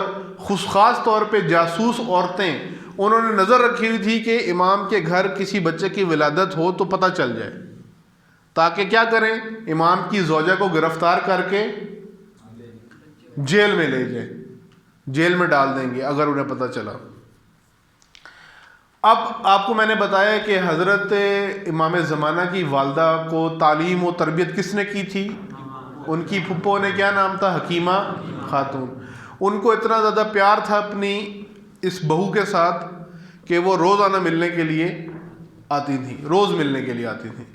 خاص طور پہ جاسوس عورتیں، انہوں نے نظر رکھی ہوئی تھی کہ امام کے گھر کسی بچے کی ولادت ہو تو پتہ چل جائے، تاکہ کیا کریں؟ امام کی زوجہ کو گرفتار کر کے جیل میں لے جائیں، جیل میں ڈال دیں گے اگر انہیں پتہ چلا۔ اب آپ کو میں نے بتایا کہ حضرت امام زمانہ کی والدہ کو تعلیم و تربیت کس نے کی تھی؟ ان کی پھپھو نے، کیا نام تھا؟ حکیمہ خاتون۔ ان کو اتنا زیادہ پیار تھا اپنی اس بہو کے ساتھ کہ وہ روزانہ ملنے کے لیے آتی تھیں، روز ملنے کے لیے آتی تھیں۔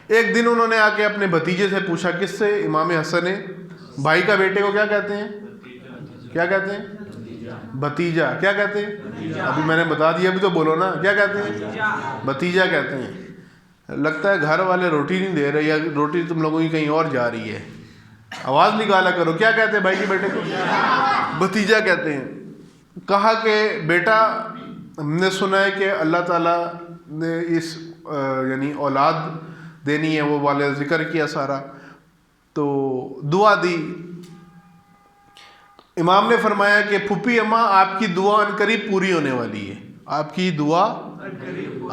ایک دن انہوں نے آ کے اپنے بھتیجے سے پوچھا، کس سے؟ امام حسن بھائی کا بیٹے کو کیا کہتے ہیں؟ کیا کہتے ہیں؟ بھتیجا۔ کیا کہتے ہیں؟ ابھی میں نے بتا دیا، ابھی تو بولو نا، کیا کہتے ہیں؟ بھتیجا کہتے ہیں۔ لگتا ہے گھر والے روٹی نہیں دے رہے، یا روٹی تم لوگوں کی کہیں اور جا رہی ہے، آواز نکالا کرو۔ کیا کہتے ہیں بھائی کے بیٹے کو؟ بھتیجا کہتے ہیں۔ کہا کہ بیٹا، ہم نے سنا ہے کہ اللہ تعالیٰ نے اس یعنی اولاد دینی ہے، وہ والے ذکر کیا سارا، تو دعا دی۔ امام نے فرمایا کہ پھوپھی اماں، آپ کی دعا عنقریب پوری ہونے والی ہے، آپ کی دعا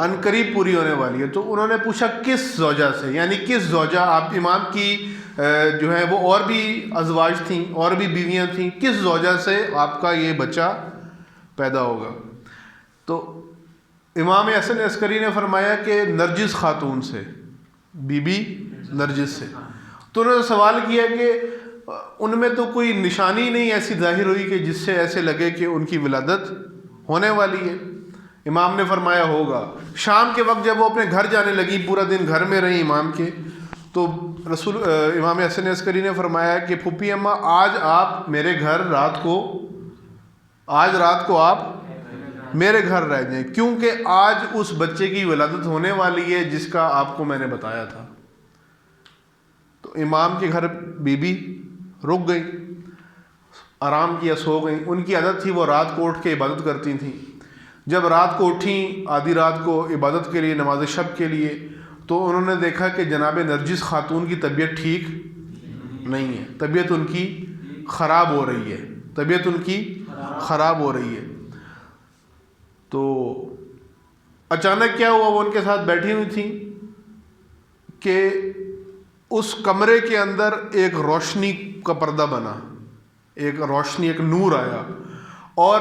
عنقریب پوری ہونے والی ہے۔ تو انہوں نے پوچھا کس زوجہ سے، یعنی کس زوجہ؟ آپ امام کی جو ہے وہ اور بھی ازواج تھیں، اور بھی بیویاں تھیں، کس زوجہ سے آپ کا یہ بچہ پیدا ہوگا؟ تو امام حسن عسکری نے فرمایا کہ نرجس خاتون سے، بی بی نرجس سے۔ تو انہوں نے سوال کیا کہ ان میں تو کوئی نشانی نہیں ایسی ظاہر ہوئی کہ جس سے ایسے لگے کہ ان کی ولادت ہونے والی ہے۔ امام نے فرمایا ہوگا۔ شام کے وقت جب وہ اپنے گھر جانے لگی، پورا دن گھر میں رہی امام کے، تو امام حسن عسکری نے فرمایا کہ پھوپھی اماں، آج آپ میرے گھر رات کو آپ میرے گھر رہ جائیں، کیونکہ آج اس بچے کی ولادت ہونے والی ہے جس کا آپ کو میں نے بتایا تھا۔ تو امام کے گھر بی بی رک گئی، آرام کیا، سو گئیں۔ ان کی عادت تھی وہ رات کو اٹھ کے عبادت کرتی تھیں۔ جب رات کو اٹھیں، آدھی رات کو عبادت کے لیے، نماز شب کے لیے، تو انہوں نے دیکھا کہ جناب نرجس خاتون کی طبیعت ٹھیک نہیں ہے، طبیعت ان کی خراب ہو رہی ہے، طبیعت ان کی خراب ہو رہی ہے. تو اچانک کیا ہوا، وہ ان کے ساتھ بیٹھی ہوئی تھیں کہ اس کمرے کے اندر ایک روشنی کا پردہ بنا، ایک روشنی، ایک نور آیا، اور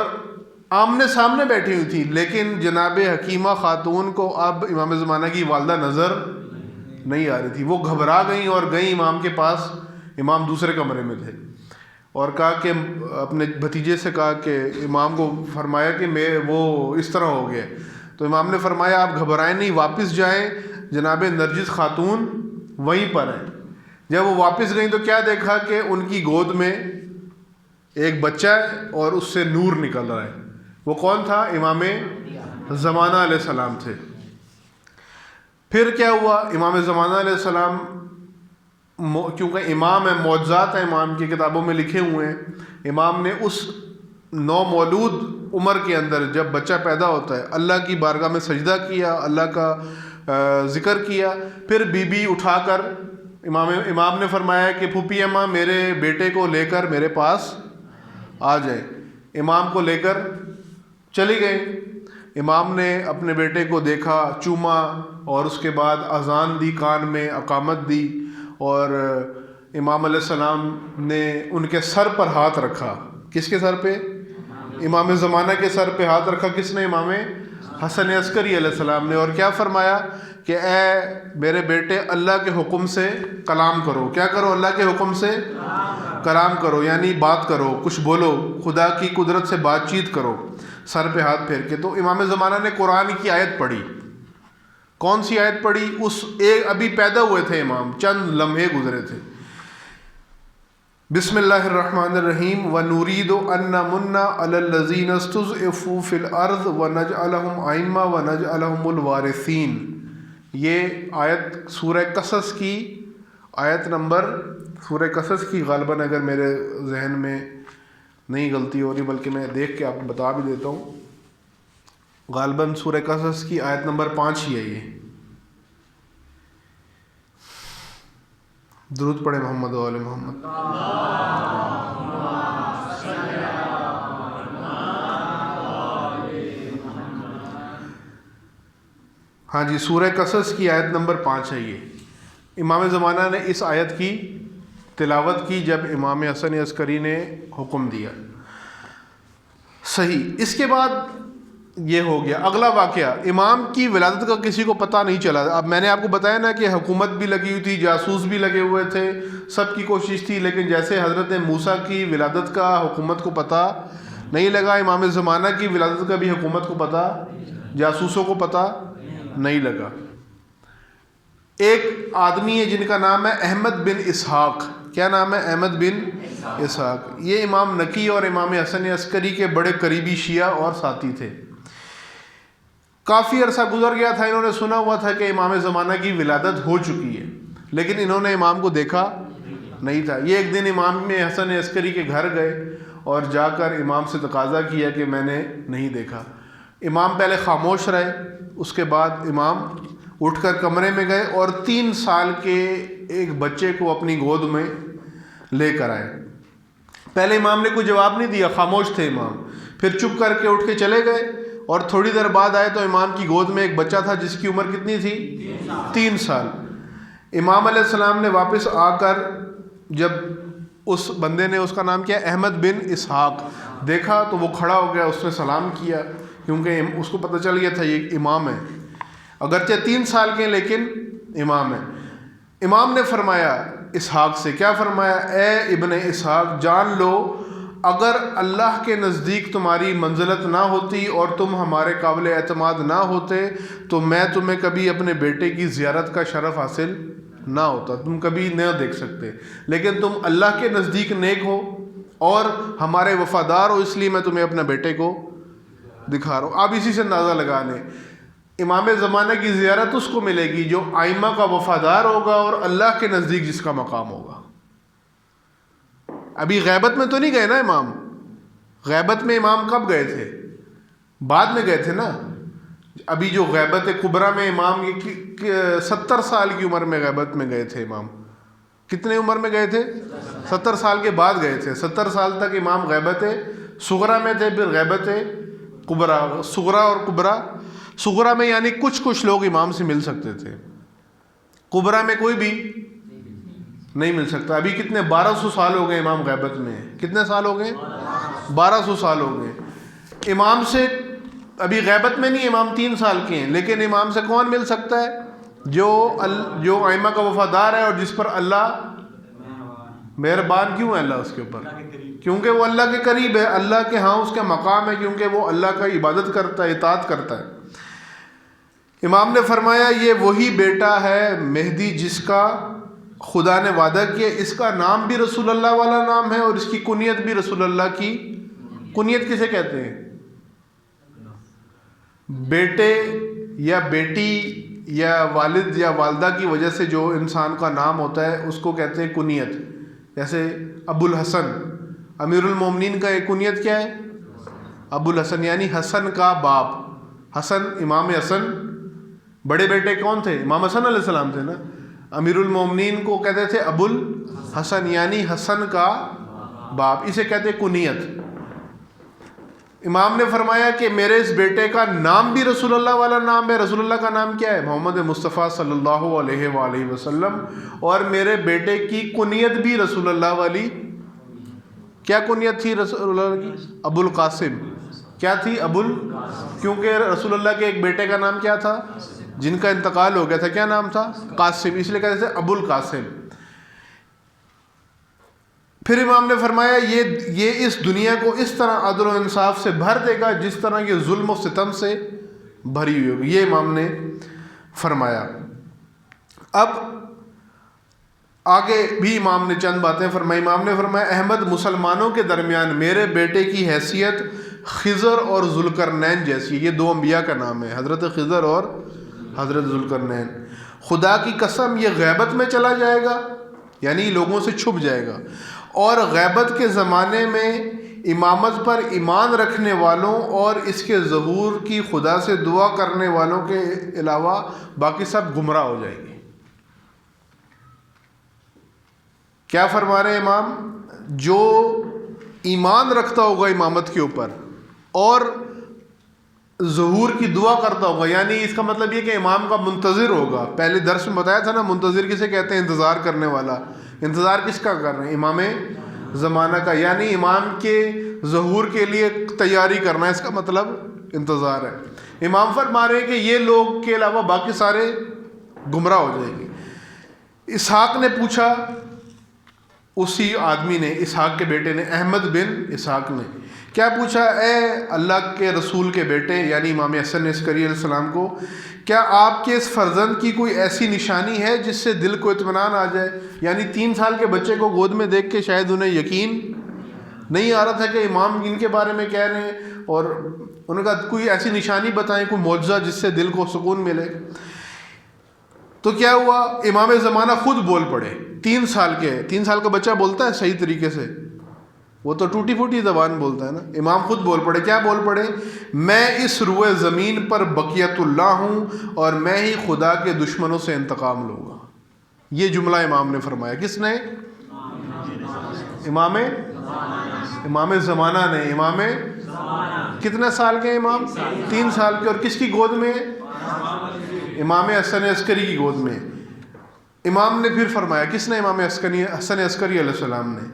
آمنے سامنے بیٹھی ہوئی تھی. لیکن جناب حکیمہ خاتون کو اب امام زمانہ کی والدہ نظر نہیں آ رہی تھی. وہ گھبرا گئیں اور گئیں امام کے پاس. امام دوسرے کمرے میں تھے، اور کہا کہ اپنے بھتیجے سے کہا کہ امام کو فرمایا کہ وہ اس طرح ہو گیا. تو امام نے فرمایا آپ گھبرائیں نہیں، واپس جائیں، جناب نرجس خاتون وہیں پر ہیں. جب وہ واپس گئیں تو کیا دیکھا کہ ان کی گود میں ایک بچہ ہے اور اس سے نور نکل رہا ہے. وہ کون تھا؟ امام زمانہ علیہ السلام تھے. پھر کیا ہوا، امام زمانہ علیہ السلام کیونکہ امام ہے، معجزات ہیں امام کی کتابوں میں لکھے ہوئے ہیں، امام نے اس نو مولود عمر کے اندر جب بچہ پیدا ہوتا ہے اللہ کی بارگاہ میں سجدہ کیا، اللہ کا ذکر کیا. پھر بی بی اٹھا کر امام نے فرمایا کہ پھوپھی اماں میرے بیٹے کو لے کر میرے پاس آ جائیں. امام کو لے کر چلی گئیں. امام نے اپنے بیٹے کو دیکھا، چوما، اور اس کے بعد اذان دی، کان میں اقامت دی، اور امام علیہ السلام نے ان کے سر پر ہاتھ رکھا. کس کے سر پہ؟ امام زمانہ کے سر پہ ہاتھ رکھا. کس نے؟ امام حسن عسکری علیہ السلام نے. اور کیا فرمایا کہ اے میرے بیٹے اللہ کے حکم سے کلام کرو. کیا کرو؟ اللہ کے حکم سے کلام کرو، یعنی بات کرو، کچھ بولو، خدا کی قدرت سے بات چیت کرو، سر پہ ہاتھ پھیر کے. تو امام زمانہ نے قرآن کی آیت پڑھی. کون سی آیت پڑھی؟ اس ایک ابھی پیدا ہوئے تھے امام، چند لمحے گزرے تھے. بسم اللہ الرحمن الرحیم وَنُرِيدُ أَن نَّمُنَّ عَلَى الَّذِينَ اسْتُضْعِفُوا فِي الْأَرْضِ وَنَجْعَلَهُمْ أَئِمَّةً وَنَجْعَلَهُمُ الْوَارِثِينَ. یہ آیت سورہ قصص کی آیت نمبر، سورہ قصص کی غالباً، اگر میرے ذہن میں نہیں غلطی ہو رہی، بلکہ میں دیکھ کے آپ کو بتا بھی دیتا ہوں، غالباً سورہ قصص کی آیت نمبر 5 ہی ہے یہ. درود پڑھے محمد و آل محمد. ہاں جی، سورہ قصص کی آیت نمبر 5 ہے یہ. امام زمانہ نے اس آیت کی تلاوت کی جب امام حسن عسکری نے حکم دیا. صحیح. اس کے بعد یہ ہو گیا. اگلا واقعہ، امام کی ولادت کا کسی کو پتہ نہیں چلا. اب میں نے آپ کو بتایا نا کہ حکومت بھی لگی ہوئی تھی، جاسوس بھی لگے ہوئے تھے، سب کی کوشش تھی، لیکن جیسے حضرت موسیٰ کی ولادت کا حکومت کو پتہ نہیں لگا، امام زمانہ کی ولادت کا بھی حکومت کو پتہ، جاسوسوں کو پتہ نہیں لگا. ایک آدمی ہے جن کا نام ہے احمد بن اسحاق. کیا نام ہے؟ احمد بن اسحاق. یہ امام نقی اور امام حسن عسکری کے بڑے قریبی شیعہ اور ساتھی تھے. کافی عرصہ گزر گیا تھا، انہوں نے سنا ہوا تھا کہ امام زمانہ کی ولادت ہو چکی ہے، لیکن انہوں نے امام کو دیکھا نہیں تھا. یہ ایک دن امام حسن عسکری کے گھر گئے اور جا کر امام سے تقاضا کیا کہ میں نے نہیں دیکھا. امام پہلے خاموش رہے، اس کے بعد امام اٹھ کر کمرے میں گئے اور 3 سال کے ایک بچے کو اپنی گود میں لے کر آئے. پہلے امام نے کوئی جواب نہیں دیا، خاموش تھے امام. پھر چپ کر کے اٹھ کے چلے گئے اور تھوڑی دیر بعد آئے تو امام کی گود میں ایک بچہ تھا جس کی عمر کتنی تھی؟ 3 سال. امام علیہ السلام نے واپس آ کر جب اس بندے نے، اس کا نام کیا، احمد بن اسحاق، دیکھا تو وہ کھڑا ہو گیا، اس نے سلام کیا، کیونکہ اس کو پتہ چل گیا تھا یہ امام ہے، اگرچہ 3 سال کے لیکن امام ہے. امام نے فرمایا اسحاق سے، کیا فرمایا؟ اے ابن اسحاق، جان لو اگر اللہ کے نزدیک تمہاری منزلت نہ ہوتی اور تم ہمارے قابل اعتماد نہ ہوتے تو میں تمہیں کبھی اپنے بیٹے کی زیارت کا شرف حاصل نہ ہوتا، تم کبھی نہ دیکھ سکتے. لیکن تم اللہ کے نزدیک نیک ہو اور ہمارے وفادار ہو، اس لیے میں تمہیں اپنے بیٹے کو دکھا رہا ہوں. آپ اسی سے اندازہ لگا لیں، امام زمانہ کی زیارت اس کو ملے گی جو آئمہ کا وفادار ہوگا اور اللہ کے نزدیک جس کا مقام ہوگا. ابھی غیبت میں تو نہیں گئے نا امام، غیبت میں امام کب گئے تھے؟ بعد میں گئے تھے نا. ابھی جو غیبت کبریٰ میں امام 70 سال کی عمر میں غیبت میں گئے تھے امام. کتنے عمر میں گئے تھے؟ 70 سال کے بعد گئے تھے. 70 سال تک امام غیبت صغریٰ میں تھے، پھر غیبت کبریٰ. صغریٰ اور کبریٰ، صغریٰ میں یعنی کچھ لوگ امام سے مل سکتے تھے، کبریٰ میں کوئی بھی نہیں مل سکتا. ابھی کتنے 1200 سال ہو گئے امام غیبت میں. کتنے سال ہو گئے؟ 1200 سال ہو گئے. امام سے ابھی غیبت میں نہیں، امام 3 سال کے ہیں، لیکن امام سے کون مل سکتا ہے؟ جو ائمہ کا وفادار ہے اور جس پر اللہ مہربان. کیوں ہے اللہ اس کے اوپر؟ کیونکہ وہ اللہ کے قریب ہے، اللہ کے ہاں اس کا مقام ہے، کیونکہ وہ اللہ کا عبادت کرتا ہے، اطاعت کرتا ہے. امام نے فرمایا یہ وہی بیٹا ہے مہدی جس کا خدا نے وعدہ کیا. اس کا نام بھی رسول اللہ والا نام ہے اور اس کی کنیت بھی رسول اللہ کی. کنیت کسے کہتے ہیں؟ بیٹے یا بیٹی یا والد یا والدہ کی وجہ سے جو انسان کا نام ہوتا ہے اس کو کہتے ہیں کنیت. جیسے ابو الحسن، امیر المومنین کا ایک کنیت کیا ہے؟ ابو الحسن، یعنی حسن کا باپ. حسن، امام حسن بڑے بیٹے کون تھے؟ امام حسن علیہ السلام تھے نا. امیر المومنین کو کہتے تھے ابو الحسن، یعنی حسن کا باپ. اسے کہتے کنیت. امام نے فرمایا کہ میرے اس بیٹے کا نام بھی رسول اللہ والا نام ہے. رسول اللہ کا نام کیا ہے؟ محمد مصطفیٰ صلی اللہ علیہ وآلہ وسلم. اور میرے بیٹے کی کنیت بھی رسول اللہ والی. کیا کنیت تھی رسول اللہ کی؟ ابو القاسم. کیا تھی؟ کیونکہ رسول اللہ کے ایک بیٹے کا نام کیا تھا جن کا انتقال ہو گیا تھا؟ کیا نام تھا؟ قاسم. اس لیے کہتے تھے ابو القاسم. پھر امام نے فرمایا یہ اس دنیا کو اس طرح عدل و انصاف سے بھر دے گا جس طرح یہ ظلم و ستم سے بھری ہوئی ہوگی. یہ امام نے فرمایا. اب آگے بھی امام نے چند باتیں فرمائی. امام نے فرمایا احمد مسلمانوں کے درمیان میرے بیٹے کی حیثیت خضر اور ذوالقرنین جیسی. یہ 2 انبیاء کا نام ہے، حضرت خضر اور حضرت ذوالقرنین. خدا کی قسم یہ غیبت میں چلا جائے گا، یعنی لوگوں سے چھپ جائے گا، اور غیبت کے زمانے میں امامت پر ایمان رکھنے والوں اور اس کے ظہور کی خدا سے دعا کرنے والوں کے علاوہ باقی سب گمراہ ہو جائیں گے. کیا فرما رہے ہیں امام؟ جو ایمان رکھتا ہوگا امامت کے اوپر اور ظہور کی دعا کرتا ہوگا، یعنی اس کا مطلب یہ کہ امام کا منتظر ہوگا. پہلے درس میں بتایا تھا نا، منتظر کسے کہتے ہیں؟ انتظار کرنے والا. انتظار کس کا کر رہے ہیں؟ امام زمانہ کا، یعنی امام کے ظہور کے لیے تیاری کرنا، اس کا مطلب انتظار ہے. امام فرما رہے ہیں کہ یہ لوگ کے علاوہ باقی سارے گمراہ ہو جائیں گے. اسحاق نے پوچھا، اسی آدمی نے، اسحاق کے بیٹے نے، احمد بن اسحاق نے کیا پوچھا؟ اے اللہ کے رسول کے بیٹے، یعنی امام حسن عسکری علیہ السلام کو، کیا آپ کے اس فرزند کی کوئی ایسی نشانی ہے جس سے دل کو اطمینان آ جائے؟ یعنی 3 سال کے بچے کو گود میں دیکھ کے شاید انہیں یقین نہیں آ رہا تھا کہ امام ان کے بارے میں کہہ رہے ہیں، اور انہوں نے کہا کوئی ایسی نشانی بتائیں، کوئی معجزہ جس سے دل کو سکون ملے. تو کیا ہوا؟ امام زمانہ خود بول پڑے. 3 سال کے، 3 سال کا بچہ بولتا ہے صحیح طریقے سے؟ وہ تو ٹوٹی پھوٹی زبان بولتا ہے نا. امام خود بول پڑے. کیا بول پڑے؟ میں اس روئے زمین پر بقیت اللہ ہوں اور میں ہی خدا کے دشمنوں سے انتقام لوں گا. یہ جملہ امام نے فرمایا. کس نے؟ امام زمانہ نے. امام کتنے سال کے امام؟ 3 سال کے. اور کس کی گود میں؟ امام حسن عسکری کی گود میں. امام نے پھر فرمایا، کس نے؟ امام حسن عسکری علیہ السلام نے،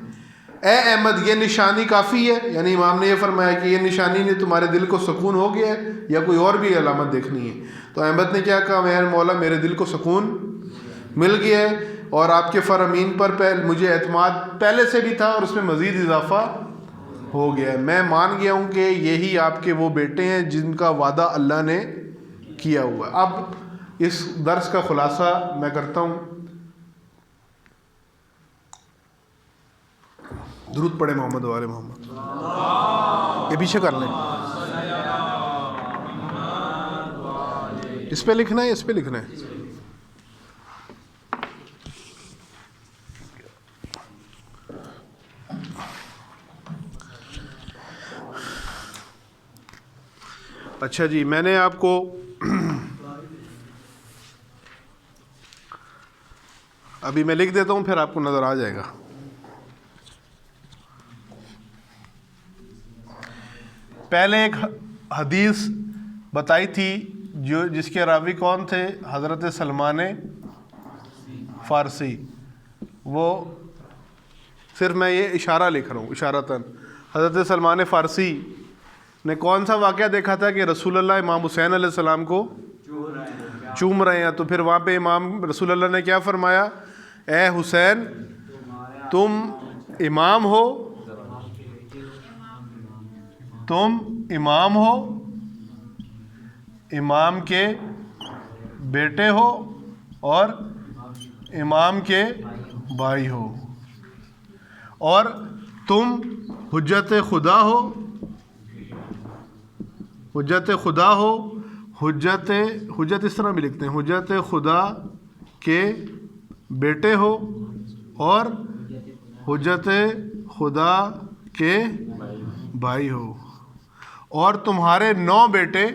اے احمد یہ نشانی کافی ہے؟ یعنی امام نے یہ فرمایا کہ یہ نشانی نے تمہارے دل کو سکون ہو گیا ہے یا کوئی اور بھی علامت دیکھنی ہے؟ تو احمد نے کیا کہا؟ میرے مولا میرے دل کو سکون مل گیا ہے، اور آپ کے فرامین پر مجھے اعتماد پہلے سے بھی تھا اور اس میں مزید اضافہ ہو گیا ہے. میں مان گیا ہوں کہ یہی آپ کے وہ بیٹے ہیں جن کا وعدہ اللہ نے کیا ہوا ہے. اب اس درس کا خلاصہ میں کرتا ہوں. درود پڑھے محمد وآل محمد. یہ پیچھے کر لیں. اس پہ لکھنا ہے، اس پہ لکھنا ہے. اچھا جی، میں نے آپ کو ابھی میں لکھ دیتا ہوں پھر آپ کو نظر آ جائے گا. پہلے ایک حدیث بتائی تھی جس کے راوی کون تھے؟ حضرت سلمان فارسی. وہ صرف میں یہ اشارہ لکھ رہا ہوں اشارتاً. حضرت سلمان فارسی نے کون سا واقعہ دیکھا تھا کہ رسول اللہ امام حسین علیہ السلام کو چوم رہے ہیں. تو پھر وہاں پہ امام رسول اللہ نے کیا فرمایا؟ اے حسین تم امام ہو، تم امام ہو، امام کے بیٹے ہو اور امام کے بھائی ہو، اور تم حجت خدا ہو، حجت خدا ہو، حجت اس طرح بھی لکھتے ہیں، حجت خدا کے بیٹے ہو اور حجت خدا کے بھائی ہو، اور تمہارے 9 بیٹے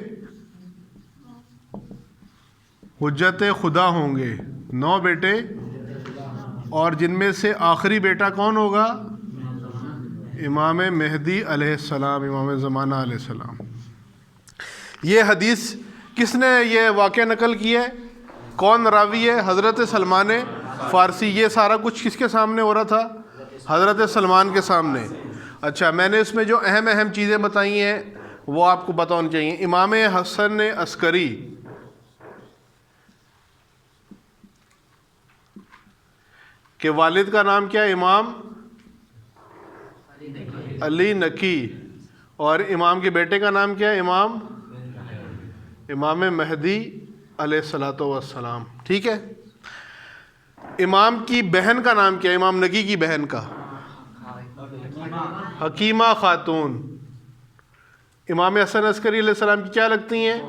حجت خدا ہوں گے، 9 بیٹے، اور جن میں سے آخری بیٹا کون ہوگا؟ امام مہدی علیہ السلام، امام زمانہ علیہ السلام. یہ حدیث کس نے یہ واقعہ نقل کیا ہے؟ کون راوی ہے؟ حضرت سلمان فارسی. یہ سارا کچھ کس کے سامنے ہو رہا تھا؟ حضرت سلمان کے سامنے. اچھا، میں نے اس میں جو اہم چیزیں بتائی ہیں وہ آپ کو پتہ ہونی چاہیے. امام حسن عسکری کہ والد کا نام کیا ہے؟ امام علی نقی. اور امام کے بیٹے کا نام کیا ہے؟ امام مہدی علیہ الصلوۃ والسلام. ٹھیک ہے. امام کی بہن کا نام کیا ہے؟ امام نقی کی بہن کا حکیمہ خاتون. امام حسن عسکری علیہ السلام کی کیا لگتی ہیں؟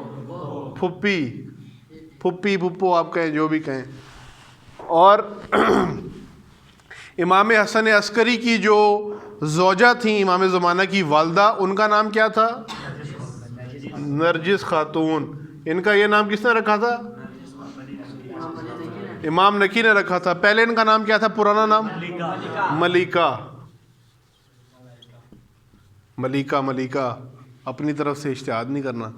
پھپھی پھپھو آپ کہیں، جو بھی کہیں. اور امام حسن عسکری کی جو زوجہ تھیں امام زمانہ کی والدہ، ان کا نام کیا تھا؟ نرجس خاتون. ان کا یہ نام کس نے رکھا تھا؟ امام نقی نے رکھا تھا. پہلے ان کا نام کیا تھا؟ پرانا نام ملیکہ. اپنی طرف سے اجتہاد نہیں کرنا.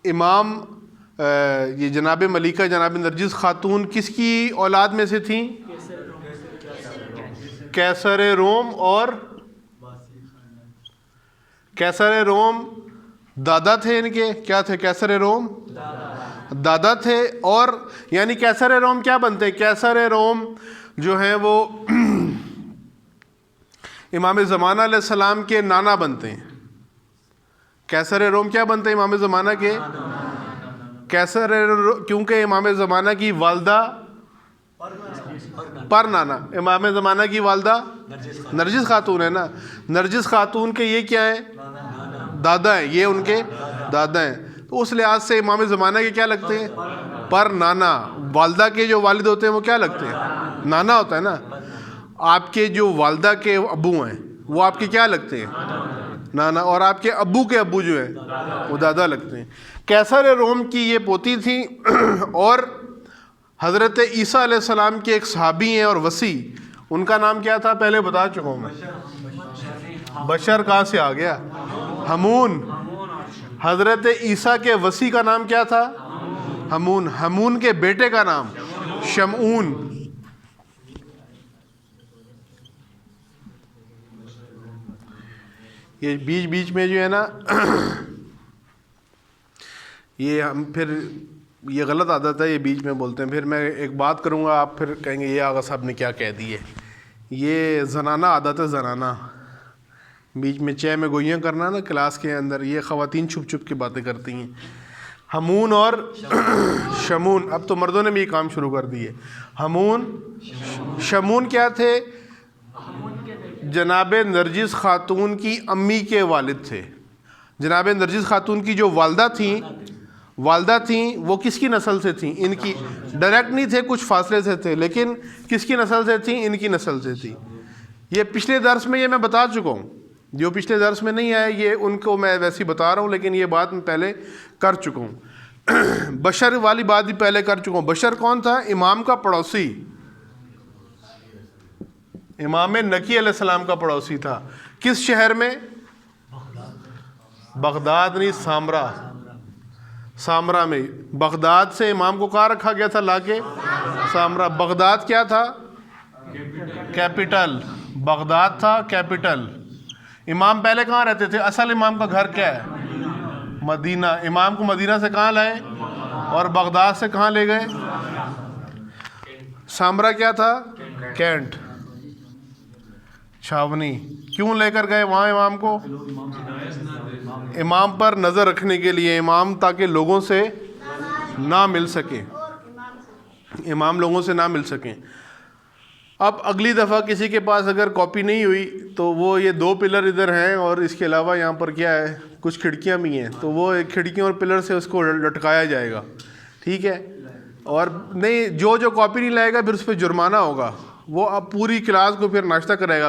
امام یہ جناب ملیکہ، جناب نرجس خاتون کس کی اولاد میں سے تھیں؟ کیسر روم. اور کیسر روم دادا تھے ان کے. کیا تھے؟ کیسر روم دادا تھے. اور یعنی کیسر روم کیا بنتے ہیں؟ کیسر روم جو ہیں وہ امام زمانہ علیہ السلام کے نانا بنتے ہیں. کیسر روم کیا بنتے ہیں؟ امام زمانہ کے کیسر، کیونکہ امام زمانہ کی والدہ پر نانا، امام زمانہ کی والدہ نرجس خاتون ہے نا. نرجس خاتون کے یہ کیا ہیں؟ دادا ہیں. یہ ان کے دادا ہیں. تو اس لحاظ سے امام زمانہ کے کیا لگتے ہیں؟ پر نانا. والدہ کے جو والد ہوتے ہیں وہ کیا لگتے ہیں؟ نانا ہوتا ہے نا. آپ کے جو والدہ کے ابو ہیں وہ آپ کے کیا لگتے ہیں؟ نانا. اور آپ کے ابو جو ہیں وہ دادا لگتے ہیں. کیسر روم کی یہ پوتی تھیں. اور حضرت عیسیٰ علیہ السلام کے ایک صحابی ہیں اور وصی، ان کا نام کیا تھا؟ پہلے بتا چکا ہوں میں. بشر کہاں سے آ گیا؟ ہمون. حضرت عیسیٰ کے وصی کا نام کیا تھا؟ ہمون. ہمون کے بیٹے کا نام شمعون. یہ بیچ میں جو ہے نا یہ ہم پھر یہ غلط عادت ہے، یہ بیچ میں بولتے ہیں. پھر میں ایک بات کروں گا، آپ پھر کہیں گے یہ آغا صاحب نے کیا کہہ دی ہے. یہ زنانہ عادت ہے، زنانہ. بیچ میں چہ میں گوئیاں کرنا نا کلاس کے اندر، یہ خواتین چھپ کے باتیں کرتی ہیں. ہمون اور شمون. اب تو مردوں نے بھی یہ کام شروع کر دیے. ہمون شمون کیا تھے؟ جناب نرجس خاتون کی امی کے والد تھے. جناب نرجس خاتون کی جو والدہ تھیں وہ کس کی نسل سے تھیں؟ ان کی. ڈائریکٹ نہیں تھے، کچھ فاصلے سے تھے، لیکن کس کی نسل سے تھیں؟ ان کی نسل سے تھی. یہ پچھلے درس میں یہ میں بتا چکا ہوں. جو پچھلے درس میں نہیں آیا یہ ان کو میں ویسے ہی بتا رہا ہوں، لیکن یہ بات میں پہلے کر چکا ہوں. بشر والی بات بھی پہلے کر چکا ہوں. بشر کون تھا؟ امام کا پڑوسی، امام نکی علیہ السلام کا پڑوسی تھا. کس شہر میں؟ بغداد نہیں، سامرا، سامرا میں. بغداد سے امام کو کہاں رکھا گیا تھا؟ لا کے سامرا. بغداد کیا تھا؟ کیپٹل. بغداد تھا کیپٹل. امام پہلے کہاں رہتے تھے؟ اصل امام کا گھر کیا ہے؟ مدینہ. امام کو مدینہ سے کہاں لائے اور بغداد سے کہاں لے گئے؟ سامرا کیا تھا؟ کینٹ، چھاونی. کیوں لے کر گئے وہاں امام کو؟ امام پر نظر رکھنے کے لیے. امام تاکہ لوگوں سے نہ مل سکیں، امام لوگوں سے نہ مل سکیں. اب اگلی دفعہ کسی کے پاس اگر کاپی نہیں ہوئی تو وہ یہ 2 پلر ادھر ہیں اور اس کے علاوہ یہاں پر کیا ہے، کچھ کھڑکیاں بھی ہیں، تو وہ ایک کھڑکیوں اور پلر سے اس کو لٹکایا جائے گا. ٹھیک ہے؟ اور نہیں، جو کاپی نہیں لائے گا پھر اس پہ جرمانہ ہوگا. وہ اب پوری کلاس کو پھر ناشتہ کرائے گا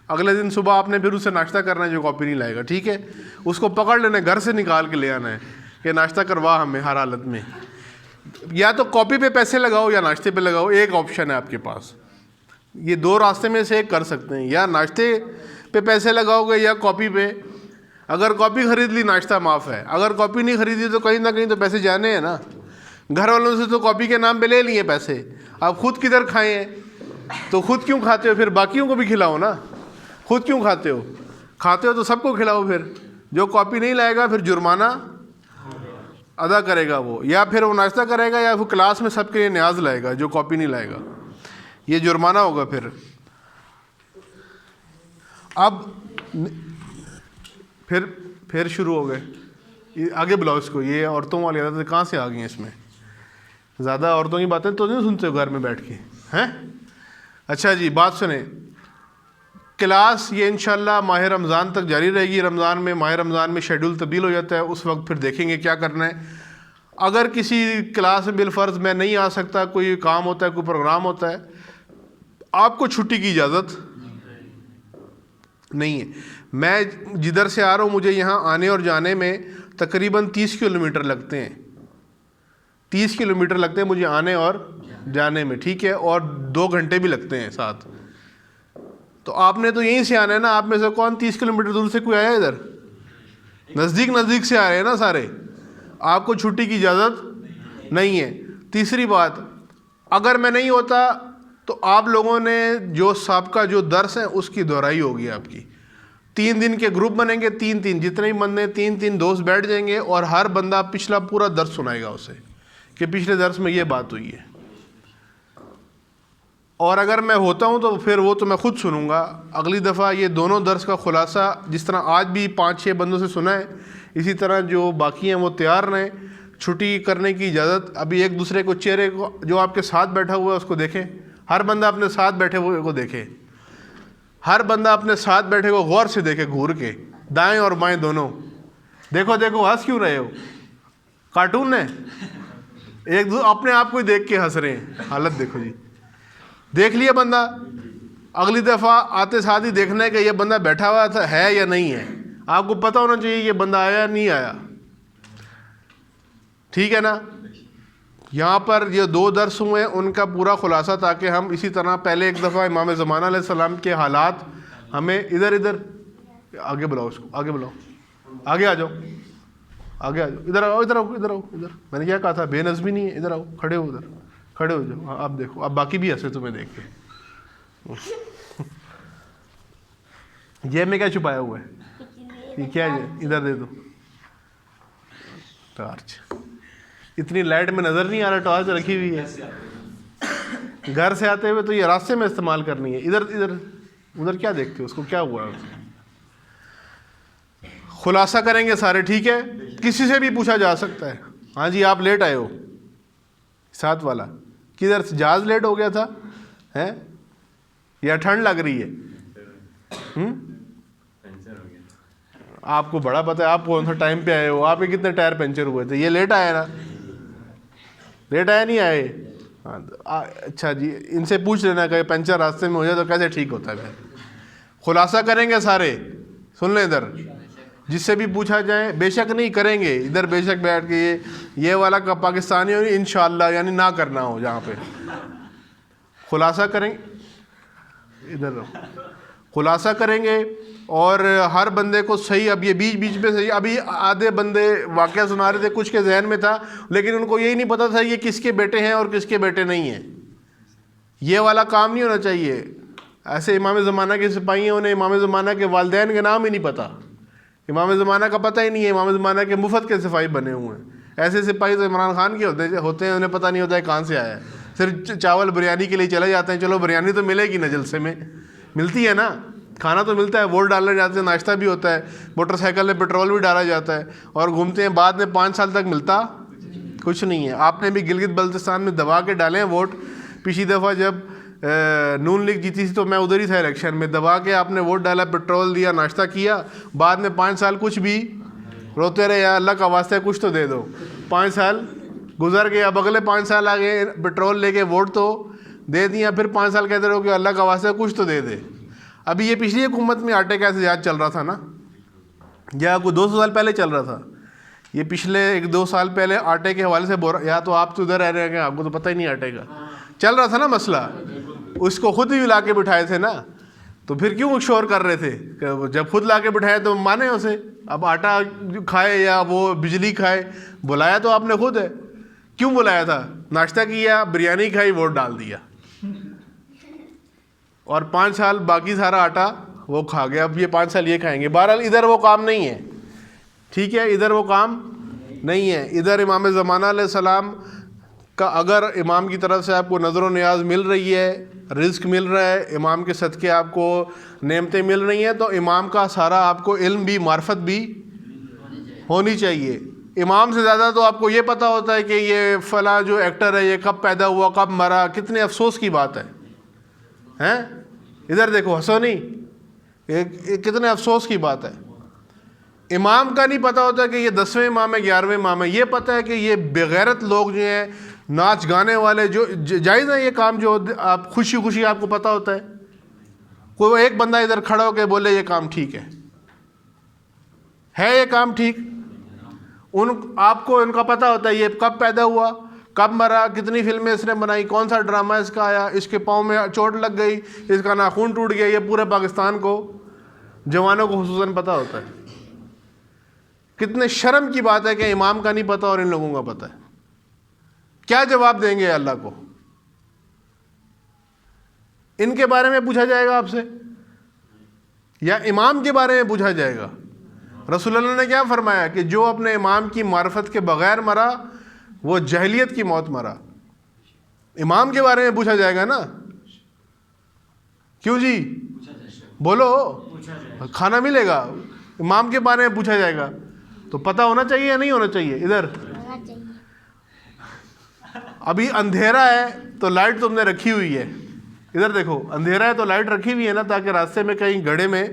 اگلے دن صبح آپ نے پھر اسے ناشتہ کرنا ہے جو کاپی نہیں لائے گا. ٹھیک ہے؟ اس کو پکڑ لینا ہے، گھر سے نکال کے لے آنا ہے کہ ناشتہ کروا ہمیں ہر حالت میں. یا تو کاپی پہ پیسے لگاؤ یا ناشتے پہ لگاؤ، ایک آپشن ہے آپ کے پاس. یہ 2 راستے میں سے ایک کر سکتے ہیں، یا ناشتے پہ پیسے لگاؤ گے یا کاپی پہ. اگر کاپی خرید لی ناشتہ معاف ہے، اگر کاپی نہیں خریدی تو کہیں نہ کہیں تو پیسے جانے ہیں نا. گھر والوں سے تو کاپی کے نام پہ لے لیے پیسے، آپ خود کدھر کھائیں ہیں؟ تو خود کیوں کھاتے ہو پھر؟ باقیوں کو بھی کھلاؤ نا. خود کیوں کھاتے ہو؟ کھاتے ہو تو سب کو کھلاؤ. پھر جو کاپی نہیں لائے گا پھر جرمانہ ادا کرے گا وہ، یا پھر وہ ناشتہ کرے گا یا وہ کلاس میں سب کے لیے نیاز لائے گا. جو کاپی نہیں لائے گا یہ جرمانہ ہوگا. اب پھر شروع ہو گئے. آگے بلاؤ اس کو. یہ عورتوں والی عادتیں کہاں سے آ گئی ہیں اس میں؟ زیادہ عورتوں کی باتیں تو نہیں سنتے ہو گھر میں بیٹھ کے ہیں؟ اچھا جی، بات سنیں. کلاس یہ انشاءاللہ ماہ رمضان تک جاری رہے گی. ماہ رمضان میں شیڈول تبدیل ہو جاتا ہے، اس وقت پھر دیکھیں گے کیا کرنا ہے. اگر کسی کلاس میں بالفرض میں نہیں آ سکتا، کوئی کام ہوتا ہے، کوئی پروگرام ہوتا ہے، آپ کو چھٹی کی اجازت نہیں ہے. میں جدھر سے آ رہا ہوں مجھے یہاں آنے اور جانے میں تقریباً 30 کلومیٹر لگتے ہیں. 30 کلومیٹر لگتے ہیں مجھے آنے اور جانے میں. ٹھیک ہے؟ اور 2 گھنٹے بھی لگتے ہیں ساتھ. تو آپ نے تو یہیں سے آنا ہے نا. آپ میں سے کون 30 کلومیٹر دور سے کوئی آیا ادھر؟ نزدیک سے آ رہے ہیں نا سارے. آپ کو چھٹی کی اجازت نہیں ہے. تیسری بات، اگر میں نہیں ہوتا تو آپ لوگوں نے جو سابقہ جو درس ہیں اس کی دہرائی ہوگی آپ کی. 3 دن کے گروپ بنیں گے، 3 جتنے بھی بندے 3 دوست بیٹھ جائیں گے اور ہر بندہ پچھلا پورا درس سنائے گا اسے کہ پچھلے درس میں یہ بات ہوئی ہے. اور اگر میں ہوتا ہوں تو پھر وہ تو میں خود سنوں گا. اگلی دفعہ یہ دونوں درس کا خلاصہ جس طرح آج بھی 5-6 بندوں سے سنا ہے، اسی طرح جو باقی ہیں وہ تیار رہیں. چھٹی کرنے کی اجازت ابھی ایک دوسرے کو چہرے کو جو آپ کے ساتھ بیٹھا ہوا ہے اس کو دیکھیں. ہر بندہ اپنے ساتھ بیٹھے ہوئے کو دیکھے. ہر بندہ اپنے ساتھ بیٹھے کو غور سے دیکھے، گھور کے دائیں اور بائیں دونوں. دیکھو ہنس کیوں رہے ہو؟ کارٹون ہے؟ ایک اپنے آپ کو ہی دیکھ کے ہنس رہے ہیں. حالت دیکھو جی. دیکھ لیا بندہ. اگلی دفعہ آتے ساتھ ہی دیکھنا ہے کہ یہ بندہ بیٹھا ہوا تھا ہے یا نہیں ہے. آپ کو پتہ ہونا چاہیے یہ بندہ آیا یا نہیں آیا. ٹھیک ہے نا؟ یہاں پر یہ 2 درس ہوئے ہیں ان کا پورا خلاصہ، تاکہ ہم اسی طرح پہلے ایک دفعہ امام زمانہ علیہ السلام کے حالات ہمیں ادھر آگے بلاؤ، اس کو آگے بلاؤ، آگے آ جاؤ، ادھر آؤ. میں نے کیا کہا تھا؟ بے نظمی نہیں ہے. ادھر آؤ، کھڑے ہو جاؤ. آپ دیکھو، آپ باقی بھی ہنسے تمہیں دیکھ کے. جیب میں کیا چھپایا ہوا ہے؟ یہ کیا ہے؟ ادھر دے دو ٹارچ. اتنی لائٹ میں نظر نہیں آ رہا ٹارچ رکھی ہوئی ہے. گھر سے آتے ہوئے تو یہ راستے میں استعمال کرنی ہے. ادھر کیا دیکھتے ہو؟ اس کو کیا ہوا ہے؟ خلاصہ کریں گے سارے. ٹھیک ہے؟ کسی سے بھی پوچھا جا سکتا ہے. ہاں جی، آپ لیٹ آئے ہو. ساتھ والا کدھر سے؟ جہاز لیٹ ہو گیا تھا ہے یا ٹھنڈ لگ رہی ہے؟ آپ کو بڑا پتہ ہے آپ کون سا ٹائم پہ آئے ہو. آپ کے کتنے ٹائر پنچر ہوئے تھے؟ یہ لیٹ آیا نا؟ لیٹ آیا نہیں آئے؟ ہاں اچھا جی، ان سے پوچھ لینا کہ پنچر راستے میں ہو جائے تو کیسے ٹھیک ہوتا ہے. پھر خلاصہ کریں گے سارے. سن لیں ادھر. جس سے بھی پوچھا جائے بے شک نہیں کریں گے، ادھر بے شک بیٹھ کے یہ والا کا پاکستانی ہو انشاءاللہ یعنی نہ کرنا ہو، جہاں پہ خلاصہ کریں ادھر خلاصہ کریں گے اور ہر بندے کو صحیح. اب یہ بیچ میں صحیح، ابھی آدھے بندے واقعہ سنا رہے تھے، کچھ کے ذہن میں تھا لیکن ان کو یہی نہیں پتا تھا یہ کس کے بیٹے ہیں اور کس کے بیٹے نہیں ہیں. یہ والا کام نہیں ہونا چاہیے. ایسے امام زمانہ کے سپاہی ہیں، انہیں امام زمانہ کے والدین کے نام ہی نہیں پتہ، امام زمانہ کا پتہ ہی نہیں ہے، امام زمانہ کے مفت کے سپاہی بنے ہوئے ہیں. ایسے سپاہی تو عمران خان کے ہوتے ہیں، انہیں پتہ نہیں ہوتا ہے کہاں سے آیا ہے، صرف چاول بریانی کے لیے چلے جاتے ہیں. چلو بریانی تو ملے گی نا، جلسے میں ملتی ہے نا، کھانا تو ملتا ہے، ووٹ ڈالنے جاتے ہیں، ناشتہ بھی ہوتا ہے، موٹر سائیکل میں پیٹرول بھی ڈالا جاتا ہے اور گھومتے ہیں. بعد میں 5 سال تک ملتا کچھ نہیں ہے. آپ نے بھی گلگت بلتستان میں دبا کے ڈالے ہیں ووٹ. پچھلی دفعہ جب نون لیگ جیتی تھی تو میں ادھر ہی تھا الیکشن میں، دبا کے آپ نے ووٹ ڈالا، پیٹرول دیا، ناشتہ کیا، بعد میں 5 سال کچھ بھی روتے رہے. یا اللہ کا واسطہ ہے کچھ تو دے دو. 5 سال گزر گئے، اب اگلے 5 سال آگے پیٹرول لے کے ووٹ تو دے دیا، پھر 5 سال کہتے رہو کہ اللہ کا واسطہ ہے کچھ تو دے دے. ابھی یہ پچھلی حکومت میں آٹے کا احتجاج چل رہا تھا نا، یا کوئی 200 سال پہلے چل رہا تھا، یہ پچھلے 1-2 سال پہلے آٹے کے حوالے سے یا تو آپ تو ادھر رہ رہے ہیں، آپ کو تو پتہ ہی نہیں آٹے کا چل رہا تھا نا مسئلہ، اس کو خود ہی لا کے بٹھائے تھے نا، تو پھر کیوں شور کر رہے تھے؟ جب خود لا کے بٹھائے تو مانے اسے. اب آٹا کھائے یا وہ بجلی کھائے، بلایا تو آپ نے خود ہے. کیوں بلایا تھا؟ ناشتہ کیا، بریانی کھائی، ووٹ ڈال دیا اور 5 سال باقی سارا آٹا وہ کھا گیا. اب یہ 5 سال یہ کھائیں گے. بہرحال ادھر وہ کام نہیں ہے، ٹھیک ہے، ادھر وہ کام نہیں ہے. ادھر امام زمانہ علیہ السلام کا اگر امام کی طرف سے آپ کو نظر و نیاز مل رہی ہے، رزق مل رہا ہے، امام کے صدقے آپ کو نعمتیں مل رہی ہیں، تو امام کا سارا آپ کو علم بھی معرفت بھی ہونی چاہیے. امام سے زیادہ تو آپ کو یہ پتہ ہوتا ہے کہ یہ فلاں جو ایکٹر ہے یہ کب پیدا ہوا، کب مرا. کتنے افسوس کی بات ہے ہیں؟ ادھر دیکھو، ہنسو نہیں، یہ کتنے افسوس کی بات ہے. امام کا نہیں پتہ ہوتا کہ یہ 10ویں امام ہے، 11ویں امام ہے. یہ پتہ ہے کہ یہ بغیرت لوگ جو ہیں، ناچ گانے والے، جو جائز ہے یہ کام، جو آپ خوشی خوشی آپ کو پتہ ہوتا ہے. کوئی ایک بندہ ادھر کھڑا ہو کے بولے یہ کام ٹھیک ہے یہ کام ٹھیک؟ آپ کو ان کا پتہ ہوتا ہے یہ کب پیدا ہوا، کب مرا، کتنی فلمیں اس نے بنائی، کون سا ڈرامہ اس کا آیا، اس کے پاؤں میں چوٹ لگ گئی، اس کا ناخون ٹوٹ گیا. یہ پورے پاکستان کو، جوانوں کو خصوصاً پتہ ہوتا ہے. کتنے شرم کی بات ہے کہ امام کا نہیں پتہ اور ان لوگوں کا پتہ ہے. کیا جواب دیں گے اللہ کو؟ ان کے بارے میں پوچھا جائے گا آپ سے یا امام کے بارے میں پوچھا جائے گا؟ رسول اللہ نے کیا فرمایا کہ جو اپنے امام کی معرفت کے بغیر مرا وہ جاہلیت کی موت مرا. امام کے بارے میں پوچھا جائے گا نا. کیوں جی بولو، کھانا ملے گا، امام کے بارے میں پوچھا جائے گا تو پتہ ہونا چاہیے یا نہیں ہونا چاہیے؟ ادھر ابھی اندھیرا ہے تو لائٹ تم نے رکھی ہوئی ہے، ادھر دیکھو، اندھیرا ہے تو لائٹ رکھی ہوئی ہے نا، تاکہ راستے میں کہیں گڑھے میں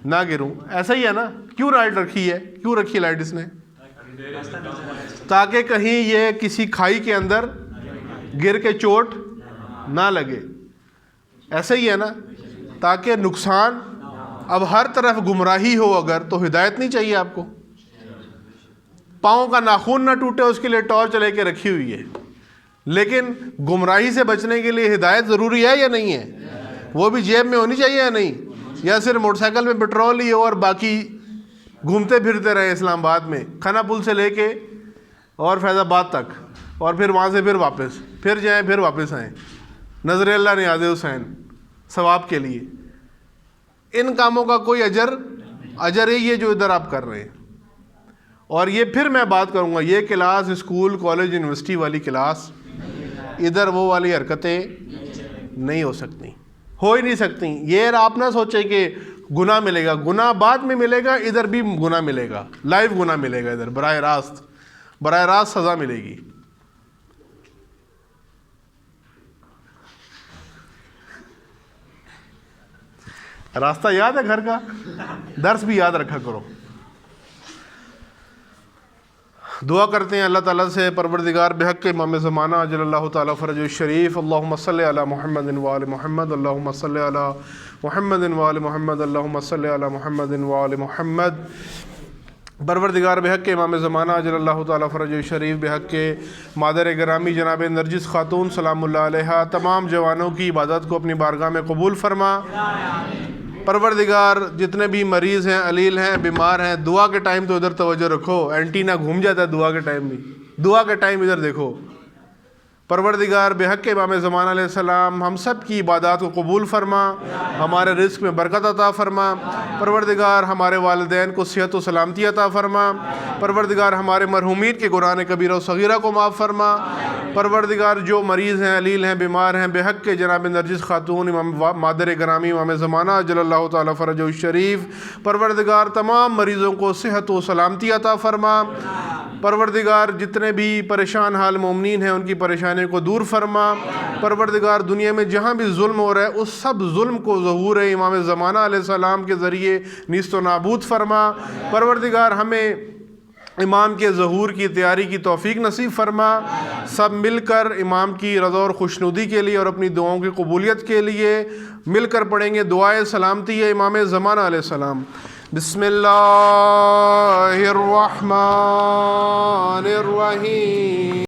نہ گروں. ایسا ہی ہے نا، کیوں لائٹ رکھی ہے؟ کیوں رکھی لائٹ اس نے؟ تاکہ کہیں یہ کسی کھائی کے اندر گر کے چوٹ نہ لگے. ایسا ہی ہے نا، تاکہ نقصان. اب ہر طرف گمراہی ہو اگر تو ہدایت نہیں چاہیے آپ کو. پاؤں کا ناخون نہ ٹوٹے اس کے لیے ٹارچ لے کے رکھی ہوئی ہے، لیکن گمراہی سے بچنے کے لیے ہدایت ضروری ہے یا نہیں ہے؟ وہ بھی جیب میں ہونی چاہیے یا نہیں؟ یا صرف موٹر سائیکل میں پیٹرول ہی ہو اور باقی گھومتے پھرتے رہے اسلام آباد میں، کھنا پل سے لے کے اور فیض آباد تک، اور پھر وہاں سے پھر واپس، پھر جائیں پھر واپس آئیں، نظر اللہ نیاز حسین ثواب کے لیے. ان کاموں کا کوئی اجر ہی ہے جو ادھر آپ کر رہے ہیں. اور یہ پھر میں بات کروں گا، یہ کلاس اسکول کالج یونیورسٹی والی کلاس، ادھر وہ والی حرکتیں نہیں ہو سکتی، ہو ہی نہیں سکتی. یہ آپ نہ سوچیں کہ گناہ ملے گا، گناہ بعد میں ملے گا، ادھر بھی گناہ ملے گا، لائیو گناہ ملے گا، ادھر براہ راست سزا ملے گی. راستہ یاد ہے گھر کا؟ درس بھی یاد رکھا کرو. دعا کرتے ہیں اللہ تعالیٰ سے پروردگار بحق امام زمانہ اجل اللہ تعالیٰ فرج الشریف اللہم صلی علی محمد وآل محمد اللہم صلی علی محمد وآل محمد اللہم صلی علی محمد وآل محمد پروردگار بحق امام زمانہ اجل اللہ تعالیٰ فرج الشریف بحق کے مادر گرامی جناب نرجس خاتون سلام اللہ علیہا تمام جوانوں کی عبادت کو اپنی بارگاہ میں قبول فرما۔ پروردگار جتنے بھی مریض ہیں، علیل ہیں، بیمار ہیں، دعا کے ٹائم تو ادھر توجہ رکھو، اینٹینا گھوم جاتا ہے دعا کے ٹائم بھی، دعا کے ٹائم ادھر دیکھو۔ پروردگار بحق امام زمانہ علیہ السلام ہم سب کی عبادات کو قبول فرما، ہمارے رزق میں برکت عطا فرما۔ پروردگار ہمارے والدین کو صحت و سلامتی عطا فرما۔ پروردگار ہمارے مرحومین کے گناہ کبیرہ و صغیرہ کو معاف فرما۔ پروردگار جو مریض ہیں، علیل ہیں، بیمار ہیں، بحق کے جناب نرجس خاتون امام مادر گرامی امام زمانہ اجل اللہ تعالیٰ فرج الشریف، پروردگار تمام مریضوں کو صحت و سلامتی عطا فرما۔ پروردگار جتنے بھی پریشان حال مومنین ہیں ان کی پریشانی کو دور فرما۔ پروردگار دنیا میں جہاں بھی ظلم ہو رہا ہے اس سب ظلم کو ظہور امام زمانہ علیہ السلام کے ذریعے نیست و نابود فرما۔ پروردگار ہمیں امام کے ظہور کی تیاری کی توفیق نصیب فرما۔ سب مل کر امام کی رضا اور خوشنودی کے لیے اور اپنی دعاؤں کی قبولیت کے لیے مل کر پڑھیں گے دعائے سلامتی ہے امام زمانہ علیہ السلام۔ بسم اللہ الرحمن الرحیم۔